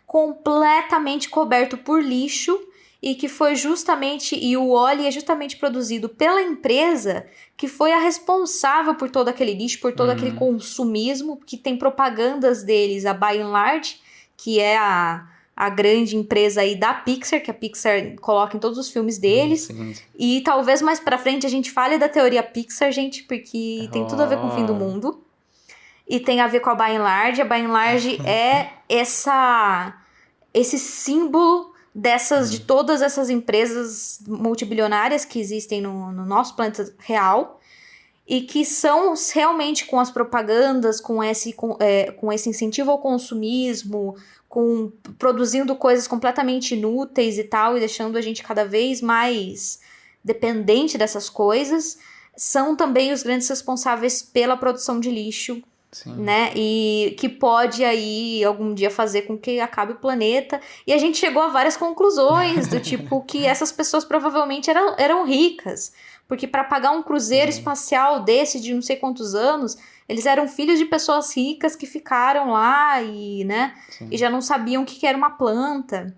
completamente coberto por lixo, e que foi justamente, e o Wall-E é justamente produzido pela empresa que foi a responsável por todo aquele lixo, por todo aquele consumismo, que tem propagandas deles, a By and Large, que é a grande empresa aí da Pixar, que a Pixar coloca em todos os filmes deles. E talvez mais pra frente a gente fale da teoria Pixar, gente, porque tem tudo a ver com o fim do mundo. E tem a ver com a By and Large. A By and Large é esse símbolo de todas essas empresas multibilionárias que existem no nosso planeta real, e que são realmente com as propagandas, com esse incentivo ao consumismo, produzindo coisas completamente inúteis e tal, e deixando a gente cada vez mais dependente dessas coisas, são também os grandes responsáveis pela produção de lixo. Sim. Né? E que pode aí algum dia fazer com que acabe o planeta. E a gente chegou a várias conclusões, do tipo que essas pessoas provavelmente eram ricas, porque para pagar um cruzeiro espacial desse de não sei quantos anos, eles eram filhos de pessoas ricas que ficaram lá e, né, e já não sabiam o que era uma planta.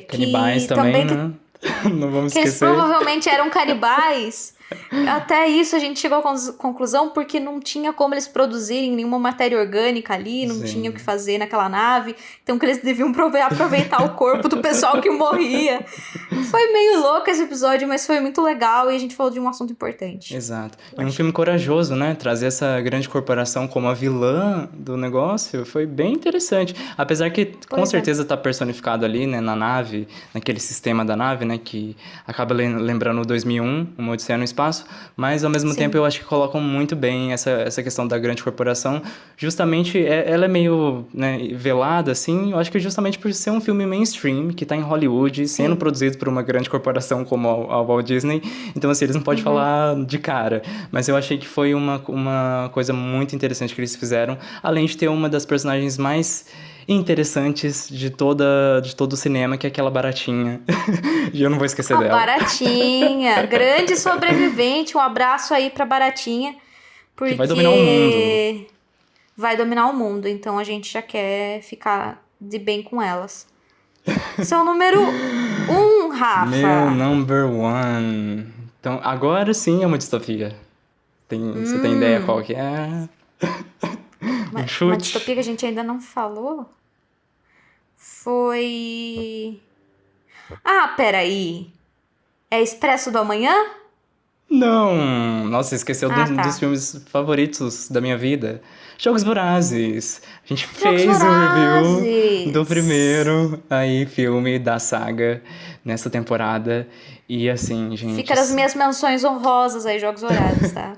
Canibais também, né? Não vamos esquecer. Eles provavelmente eram canibais. Até isso a gente chegou à conclusão, porque não tinha como eles produzirem nenhuma matéria orgânica ali, não tinha o que fazer naquela nave, então que eles deviam aproveitar o corpo do pessoal que morria. Foi meio louco esse episódio, mas foi muito legal, e a gente falou de um assunto importante. Exato. E um filme corajoso, né? Trazer essa grande corporação como a vilã do negócio foi bem interessante. Apesar que com certeza tá personificado ali, né, na nave, naquele sistema da nave, né, que acaba lembrando o 2001, Uma Odisseia no Espaço, mas ao mesmo tempo eu acho que colocam muito bem essa questão da grande corporação. Justamente, ela é meio, né, velada, assim, eu acho que justamente por ser um filme mainstream, que tá em Hollywood, sendo produzido por uma grande corporação como a Walt Disney, então assim, eles não podem falar de cara, mas eu achei que foi uma coisa muito interessante que eles fizeram, além de ter uma das personagens mais interessantes de todo o cinema, que é aquela baratinha. E eu não vou esquecer dela. Baratinha, grande sobrevivente, um abraço aí pra Baratinha, porque que vai dominar o mundo. Vai dominar o mundo, então a gente já quer ficar de bem com elas. Seu número 1, Rafa. Meu number 1. Então, agora sim é uma distopia. Você tem ideia qual que é? Uma distopia que a gente ainda não falou? Foi... peraí. É Expresso do Amanhã? Não! Nossa, esqueceu um dos filmes favoritos da minha vida. Jogos Vorazes. A gente fez um review do primeiro filme da saga nessa temporada. E assim, gente... Fica nas minhas menções honrosas aí, Jogos Vorazes, tá?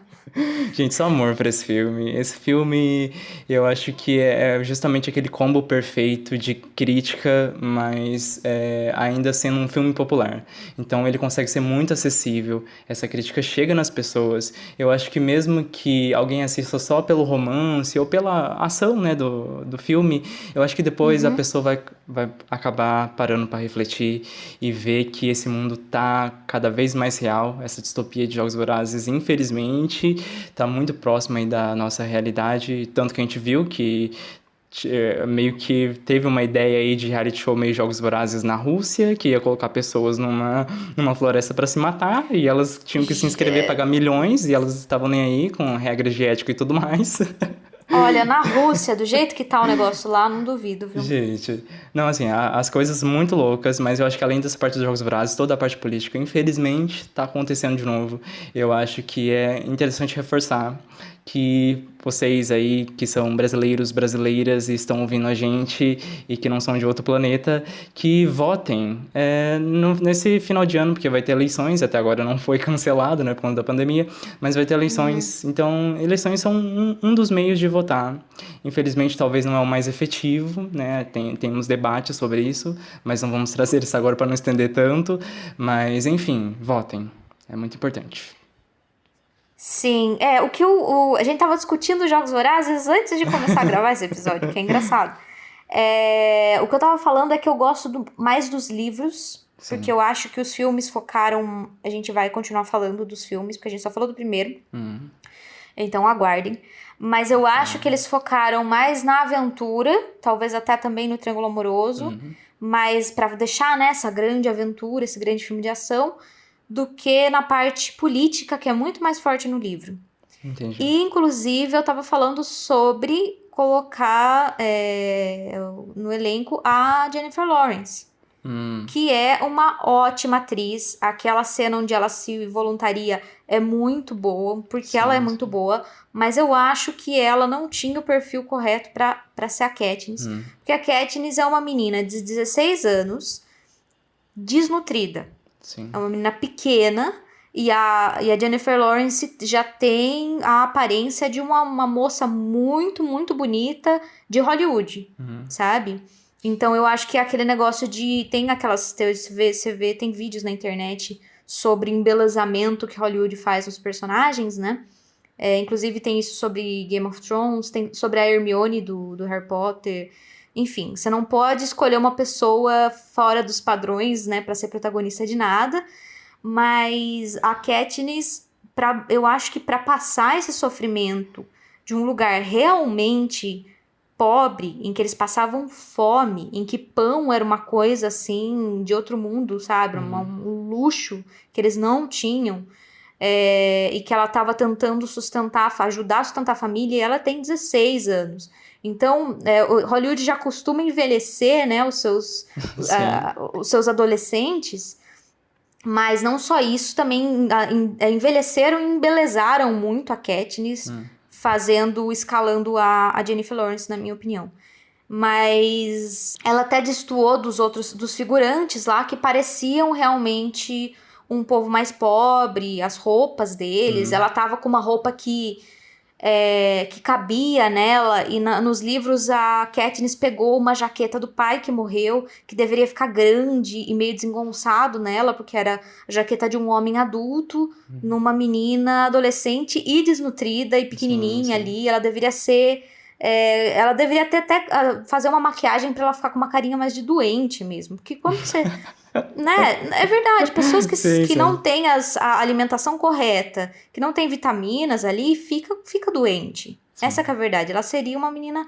Gente, só amor pra esse filme. Esse filme, eu acho que é justamente aquele combo perfeito de crítica, mas ainda sendo um filme popular. Então ele consegue ser muito acessível, essa crítica chega nas pessoas. Eu acho que mesmo que alguém assista só pelo romance ou pela ação, né, do filme, eu acho que depois a pessoa vai acabar parando pra refletir e ver que esse mundo tá cada vez mais real. Essa distopia de Jogos Vorazes, infelizmente, tá muito próximo aí da nossa realidade, tanto que a gente viu que meio que teve uma ideia aí de reality show meio Jogos Vorazes na Rússia, que ia colocar pessoas numa floresta para se matar, e elas tinham que se inscrever, pagar milhões, e elas estavam nem aí com regras de ética e tudo mais. Olha, na Rússia, do jeito que tá o negócio lá, não duvido, viu? Gente, não, assim, as coisas muito loucas, mas eu acho que além dessa parte dos Jogos Vorazes, toda a parte política, infelizmente, tá acontecendo de novo. Eu acho que é interessante reforçar que vocês aí, que são brasileiros, brasileiras e estão ouvindo a gente e que não são de outro planeta, que votem nesse final de ano, porque vai ter eleições, até agora não foi cancelado, né, por conta da pandemia, mas vai ter eleições, então eleições são um dos meios de votar. Infelizmente, talvez não é o mais efetivo, né, tem uns debates sobre isso, mas não vamos trazer isso agora para não estender tanto, mas enfim, votem, é muito importante. Sim, o que a gente tava discutindo os Jogos Vorazes antes de começar a gravar esse episódio, que é engraçado. O que eu tava falando é que eu gosto mais dos livros, Sim. porque eu acho que os filmes focaram... A gente vai continuar falando dos filmes, porque a gente só falou do primeiro. Então aguardem. Mas eu acho que eles focaram mais na aventura, talvez até também no Triângulo Amoroso, mas pra deixar, né, essa grande aventura, esse grande filme de ação, do que na parte política, que é muito mais forte no livro. Entendi. E, inclusive, eu tava falando sobre colocar no elenco a Jennifer Lawrence, que é uma ótima atriz. Aquela cena onde ela se voluntaria é muito boa, porque ela é muito boa, mas eu acho que ela não tinha o perfil correto pra ser a Katniss. Porque a Katniss é uma menina de 16 anos, desnutrida. Sim. É uma menina pequena e a Jennifer Lawrence já tem a aparência de uma moça muito, muito bonita de Hollywood, sabe? Então eu acho que é aquele negócio de... Tem aquelas... Você vê, tem vídeos na internet sobre embelezamento que Hollywood faz nos personagens, né? Inclusive tem isso sobre Game of Thrones, tem sobre a Hermione do Harry Potter... Enfim, você não pode escolher uma pessoa fora dos padrões, né, pra ser protagonista de nada, mas a Katniss, eu acho que pra passar esse sofrimento de um lugar realmente pobre, em que eles passavam fome, em que pão era uma coisa, assim, de outro mundo, sabe, um luxo que eles não tinham, e que ela tava tentando ajudar a sustentar a família, e ela tem 16 anos. Então, o Hollywood já costuma envelhecer, né, os seus adolescentes, mas não só isso, também envelheceram e embelezaram muito a Katniss, escalando a Jennifer Lawrence, na minha opinião. Mas ela até destoou dos figurantes lá, que pareciam realmente um povo mais pobre, as roupas deles, ela tava com uma roupa que cabia nela, e nos livros a Katniss pegou uma jaqueta do pai que morreu, que deveria ficar grande e meio desengonçado nela, porque era a jaqueta de um homem adulto, numa menina adolescente e desnutrida e pequenininha ali. Ela deveria ser... ela deveria até fazer uma maquiagem pra ela ficar com uma carinha mais de doente mesmo, porque quando você... né? É verdade, pessoas que não têm a alimentação correta, que não têm vitaminas ali, fica doente. Essa que é a verdade. Ela seria uma menina...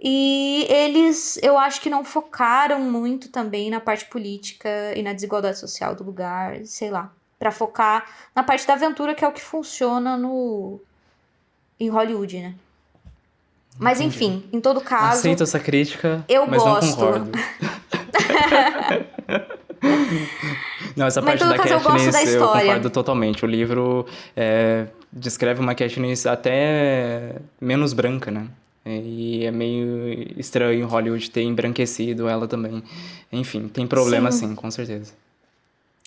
E eles, eu acho que não focaram muito também na parte política e na desigualdade social do lugar, sei lá, pra focar na parte da aventura, que é o que funciona em Hollywood, né? Mas enfim, em todo caso... Aceito essa crítica, eu mas gosto. não concordo. Não, essa Mas parte da eu gosto da Katniss eu história. concordo totalmente. O livro descreve uma Katniss até menos branca, né? E é meio estranho Hollywood ter embranquecido ela também. Enfim, tem problema sim, com certeza.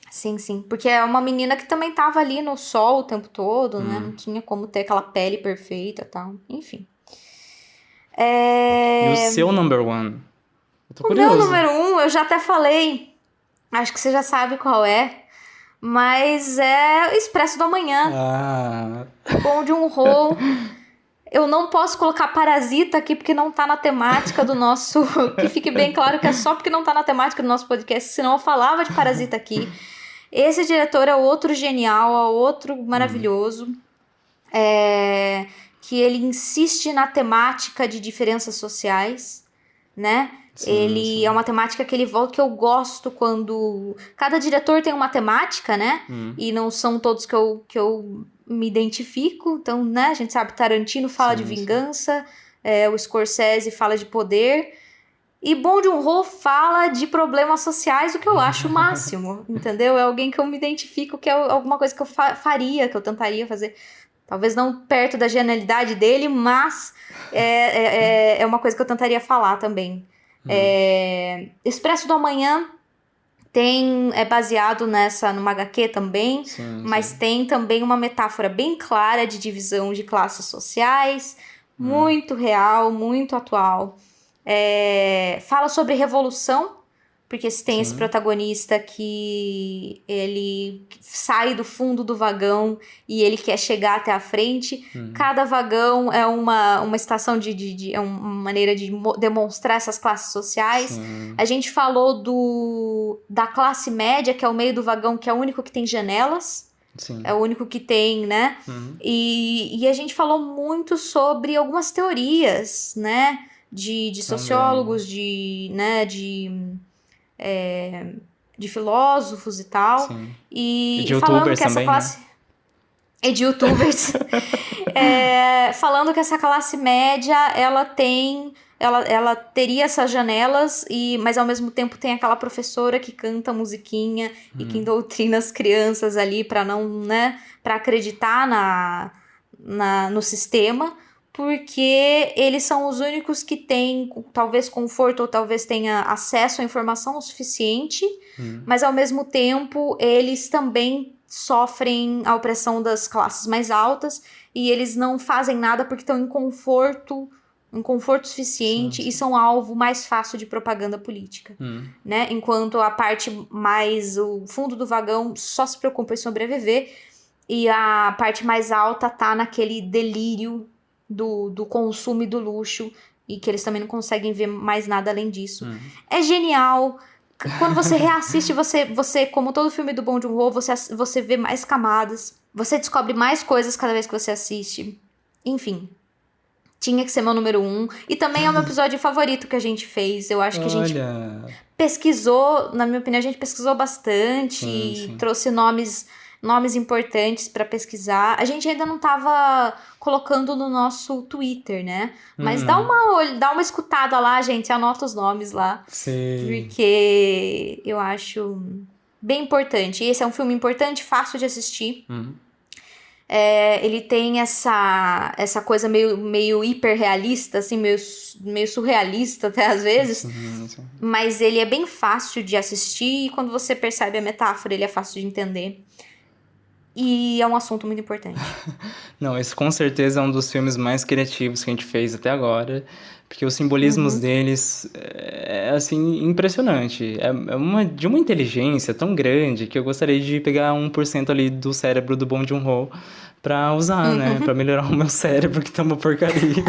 Sim, porque é uma menina que também tava ali no sol o tempo todo, né? Não tinha como ter aquela pele perfeita e tal. Enfim. E o seu number one? Eu tô O curioso. meu número 1, eu já até falei. Acho que você já sabe qual é. Mas é Expresso do Amanhã. Ah, Bom de um Ho. Eu não posso colocar Parasita aqui porque não tá na temática do nosso... Que fique bem claro que é só porque não tá na temática do nosso podcast, senão eu falava de Parasita aqui. Esse diretor é outro genial, é outro maravilhoso. Que ele insiste na temática de diferenças sociais, né? Sim. É uma temática que ele volta, que eu gosto quando... Cada diretor tem uma temática, né? E não são todos que eu me identifico. Então, né? A gente sabe, Tarantino fala de vingança, o Scorsese fala de poder. E Bong Joon-ho fala de problemas sociais, o que eu acho o máximo, entendeu? É alguém que eu me identifico, que é alguma coisa que eu faria, que eu tentaria fazer. Talvez não perto da genialidade dele, mas é uma coisa que eu tentaria falar também. Expresso do Amanhã é baseado numa HQ também, mas tem também uma metáfora bem clara de divisão de classes sociais, muito real, muito atual. Fala sobre revolução, porque se tem esse protagonista que ele sai do fundo do vagão e ele quer chegar até a frente. Cada vagão é uma estação é uma maneira de demonstrar essas classes sociais. Sim. A gente falou da classe média, que é o meio do vagão, que é o único que tem janelas. Sim. É o único que tem, né? E a gente falou muito sobre algumas teorias, né? De sociólogos, de filósofos e tal. Sim. E de falando youtubers que essa também, classe... né? E de youtubers. Falando que essa classe média, ela teria essas janelas, mas ao mesmo tempo tem aquela professora que canta musiquinha e que doutrina as crianças ali para não, né, para acreditar no sistema, porque eles são os únicos que têm talvez conforto ou talvez tenha acesso à informação o suficiente, mas ao mesmo tempo eles também sofrem a opressão das classes mais altas e eles não fazem nada porque estão em conforto suficiente e são alvo mais fácil de propaganda política, né? Enquanto a parte mais, o fundo do vagão só se preocupa em sobreviver e a parte mais alta tá naquele delírio do consumo e do luxo e que eles também não conseguem ver mais nada além disso. É genial. Quando você reassiste, você, como todo filme do Bong Joon-ho, você vê mais camadas, você descobre mais coisas cada vez que você assiste. Enfim, tinha que ser meu número 1. E também é o meu episódio favorito que a gente fez. Eu acho que a gente pesquisou, na minha opinião, a gente pesquisou bastante e trouxe nomes importantes pra pesquisar. A gente ainda não tava colocando no nosso Twitter, né? Mas dá uma escutada lá, gente. Anota os nomes lá. Sim. Porque eu acho bem importante. E esse é um filme importante, fácil de assistir. Ele tem essa coisa meio hiperrealista, assim, meio surrealista até às vezes. Sim. Mas ele é bem fácil de assistir e quando você percebe a metáfora, ele é fácil de entender. E é um assunto muito importante. Não, esse com certeza é um dos filmes mais criativos que a gente fez até agora, porque os simbolismos deles assim, impressionante. De uma inteligência tão grande que eu gostaria de pegar 1% ali do cérebro do Bong Joon-ho pra usar, né? Pra melhorar o meu cérebro, que tá uma porcaria.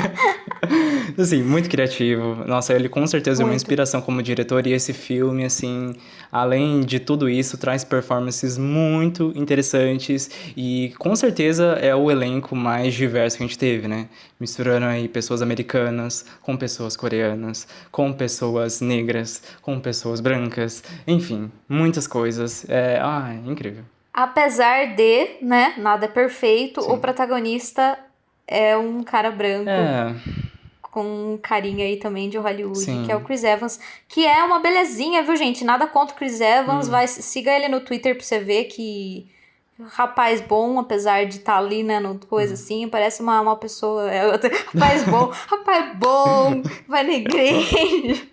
Assim, muito criativo. Nossa, ele com certeza é uma inspiração como diretor. E esse filme, assim, além de tudo isso, traz performances muito interessantes. E com certeza é o elenco mais diverso que a gente teve, né? Misturando aí pessoas americanas com pessoas coreanas, com pessoas negras, com pessoas brancas. Enfim, muitas coisas. É incrível. Apesar de, né, nada é perfeito, o protagonista é um cara branco com um carinha aí também de Hollywood, que é o Chris Evans, que é uma belezinha, viu, gente? Nada contra o Chris Evans, siga ele no Twitter pra você ver que rapaz bom, apesar de estar ali, né, no coisa assim, parece uma pessoa, rapaz bom, vai na igreja.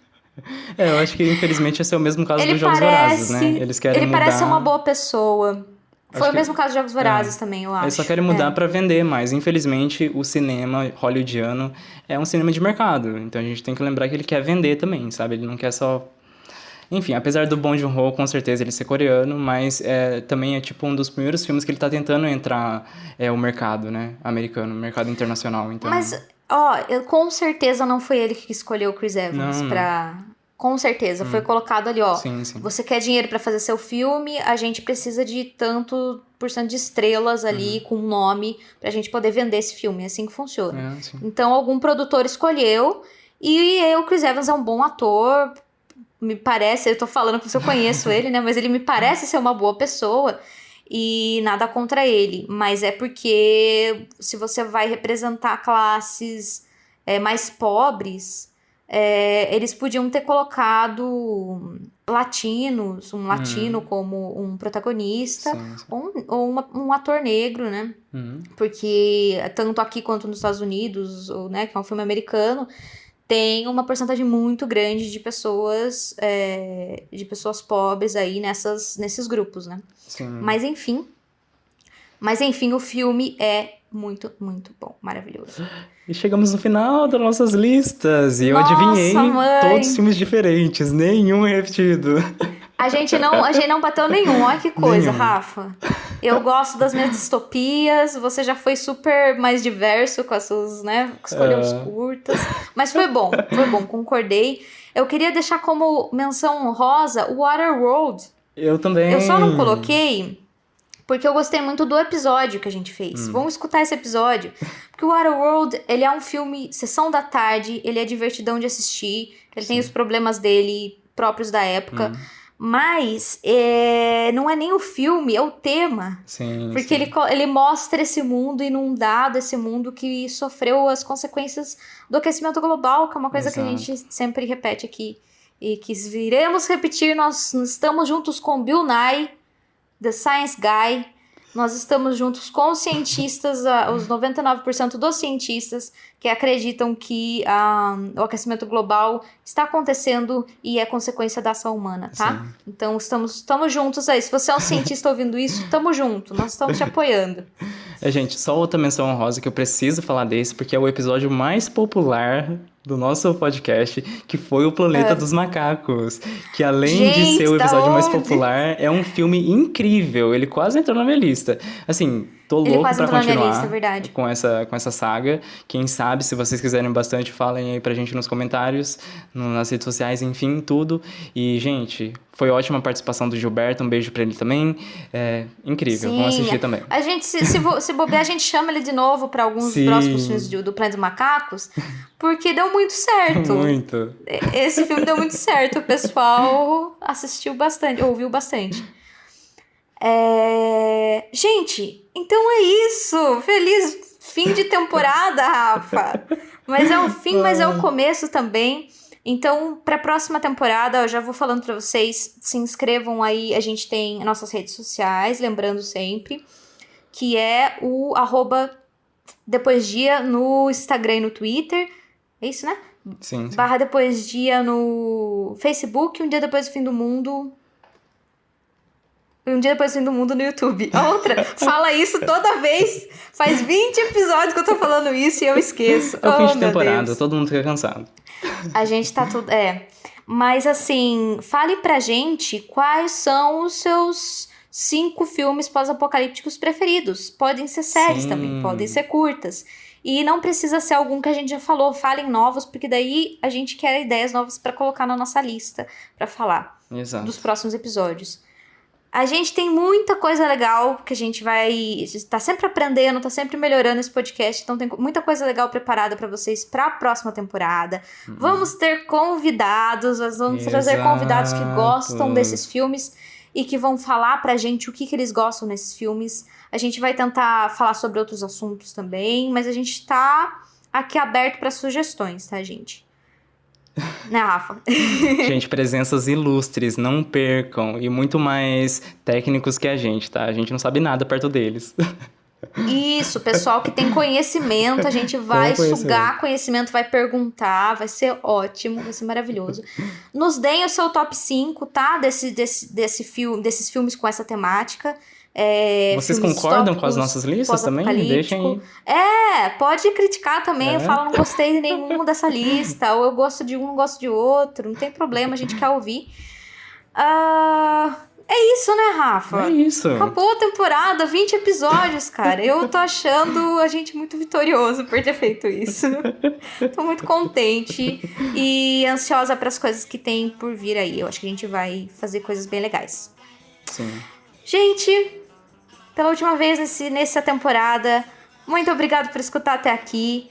Eu acho que infelizmente esse é o mesmo caso dos Jogos Vorazes, né? Eles querem mudar... Ele parece uma boa pessoa. Foi o mesmo caso de Jogos Vorazes também, eu acho. Eles só querem mudar pra vender, mas infelizmente o cinema hollywoodiano é um cinema de mercado. Então a gente tem que lembrar que ele quer vender também, sabe? Ele não quer só... Enfim, apesar do Bong Joon-ho, com certeza ele ser coreano, mas também é tipo um dos primeiros filmes que ele tá tentando entrar o mercado, né? Americano, o mercado internacional, então... Mas, com certeza não foi ele que escolheu o Chris Evans pra... Com certeza, foi colocado ali, Sim. Você quer dinheiro pra fazer seu filme, a gente precisa de tanto por cento de estrelas ali com nome pra gente poder vender esse filme, é assim que funciona. Então, algum produtor escolheu e o Chris Evans é um bom ator, me parece, eu tô falando porque eu conheço ele, né, mas ele me parece ser uma boa pessoa e nada contra ele, mas é porque se você vai representar classes mais pobres... eles podiam ter colocado latinos, um latino como um protagonista, ou um ator negro, né? Porque tanto aqui quanto nos Estados Unidos, né, que é um filme americano, tem uma porcentagem muito grande de pessoas pobres aí nesses grupos, né? Sim. Mas enfim, o filme é muito, muito bom. Maravilhoso. E chegamos no final das nossas listas. E eu Nossa, adivinhei mãe. todos filmes diferentes, nenhum é repetido. A gente não bateu nenhum, olha que coisa, Nenhum. Rafa. Eu gosto das minhas distopias, você já foi super mais diverso com as suas, né, escolheu os curtas. Mas foi bom, concordei. Eu queria deixar como menção honrosa o Waterworld. Eu também. Eu só não coloquei porque eu gostei muito do episódio que a gente fez. Vamos escutar esse episódio. Porque o Waterworld, ele é um filme sessão da tarde, ele é divertidão de assistir, ele tem os problemas dele próprios da época. Mas não é nem o filme, é o tema. Sim, Porque sim. ele mostra esse mundo inundado, esse mundo que sofreu as consequências do aquecimento global, que é uma coisa que a Exato. gente sempre repete aqui. E que viremos repetir, nós estamos juntos com Bill Nye, The Science Guy. Nós estamos juntos com os cientistas, os 99% dos cientistas que acreditam que o aquecimento global está acontecendo e é consequência da ação humana, tá? Sim. Então estamos juntos aí. Se você é um cientista ouvindo isso, estamos juntos, nós estamos te apoiando. Gente, só outra menção honrosa que eu preciso falar desse, porque é o episódio mais popular do nosso podcast, que foi o Planeta dos Macacos. Que além de Gente, ser o da episódio mais onde? popular, é um filme incrível. Ele quase entrou na minha lista. Assim, tô Ele louco quase pra entrou na minha continuar lista, é verdade. com essa saga. Quem sabe, se vocês quiserem bastante, falem aí pra gente nos comentários, nas redes sociais, enfim, tudo. E, gente, foi ótima a participação do Gilberto, um beijo pra ele também. É incrível, vamos assistir também. A gente, se bobear, a gente chama ele de novo pra alguns Sim. próximos filmes do Planeta dos Macacos, porque deu muito certo. Muito. Esse filme deu muito certo, o pessoal assistiu bastante, ouviu bastante. Gente, então é isso. Feliz fim de temporada, Rafa. Mas é o fim, mas é o começo também. Então, para a próxima temporada, eu já vou falando para vocês, se inscrevam aí, a gente tem nossas redes sociais, lembrando sempre, que é o @depoisdia no Instagram e no Twitter. É isso, né? Sim, sim. /depoisdia no Facebook, Um Dia Depois do Fim do Mundo. Um Dia Depois do Fim do Mundo no YouTube. A outra fala isso toda vez. Faz 20 episódios que eu tô falando isso e eu esqueço. É o fim de meu temporada, Deus. todo mundo fica cansado. A gente tá tudo... Mas assim, fale pra gente quais são os seus 5 filmes pós-apocalípticos preferidos. Podem ser séries Sim. também, podem ser curtas. E não precisa ser algum que a gente já falou. Falem novos, porque daí a gente quer ideias novas pra colocar na nossa lista pra falar Exato. dos próximos episódios. A gente tem muita coisa legal que a gente tá sempre aprendendo, tá sempre melhorando esse podcast, então tem muita coisa legal preparada pra vocês pra próxima temporada. Vamos ter convidados, nós vamos trazer convidados que gostam desses filmes e que vão falar pra gente o que eles gostam nesses filmes. A gente vai tentar falar sobre outros assuntos também, mas a gente tá aqui aberto pra sugestões, tá, gente? Né, Rafa? Gente, presenças ilustres, não percam. E muito mais técnicos que a gente, tá? A gente não sabe nada perto deles. Isso, pessoal que tem conhecimento, a gente vai sugar conhecimento, vai perguntar, vai ser ótimo, vai ser maravilhoso. Nos deem o seu top 5, tá? Desses filmes com essa temática. Vocês concordam com as nossas listas também? Deixem aí. Pode criticar também. Eu falo, não gostei de nenhum dessa lista, ou eu gosto de um, não gosto de outro. Não tem problema, a gente quer ouvir. É isso, né, Rafa? É isso. Acabou a temporada, 20 episódios, cara. Eu tô achando a gente muito vitorioso por ter feito isso. Tô muito contente e ansiosa para as coisas que tem por vir aí. Eu acho que a gente vai fazer coisas bem legais. Sim. Gente, pela última vez nessa temporada, muito obrigado por escutar até aqui.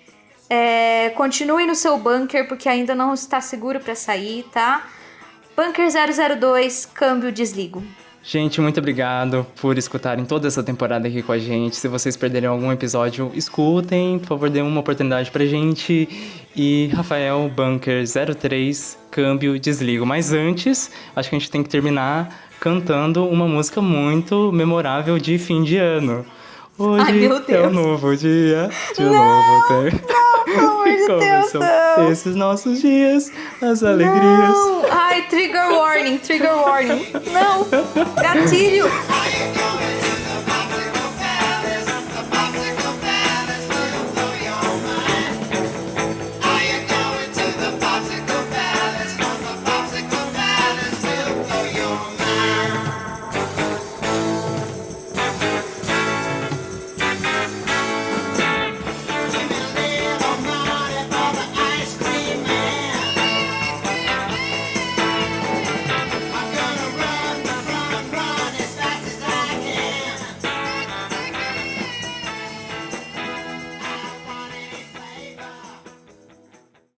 Continue no seu bunker, porque ainda não está seguro para sair, tá? Bunker 002, câmbio, desligo. Gente, muito obrigado por escutarem toda essa temporada aqui com a gente. Se vocês perderam algum episódio, escutem. Por favor, dêem uma oportunidade pra gente. E Rafael, Bunker 03, câmbio, desligo. Mas antes, acho que a gente tem que terminar cantando uma música muito memorável de fim de ano. Hoje Ai, meu é Deus. um novo dia, de novo ter. Pelo amor de Como Deus, são não. esses nossos dias, as alegrias. Não! Ai, trigger warning. Não! Gatilho!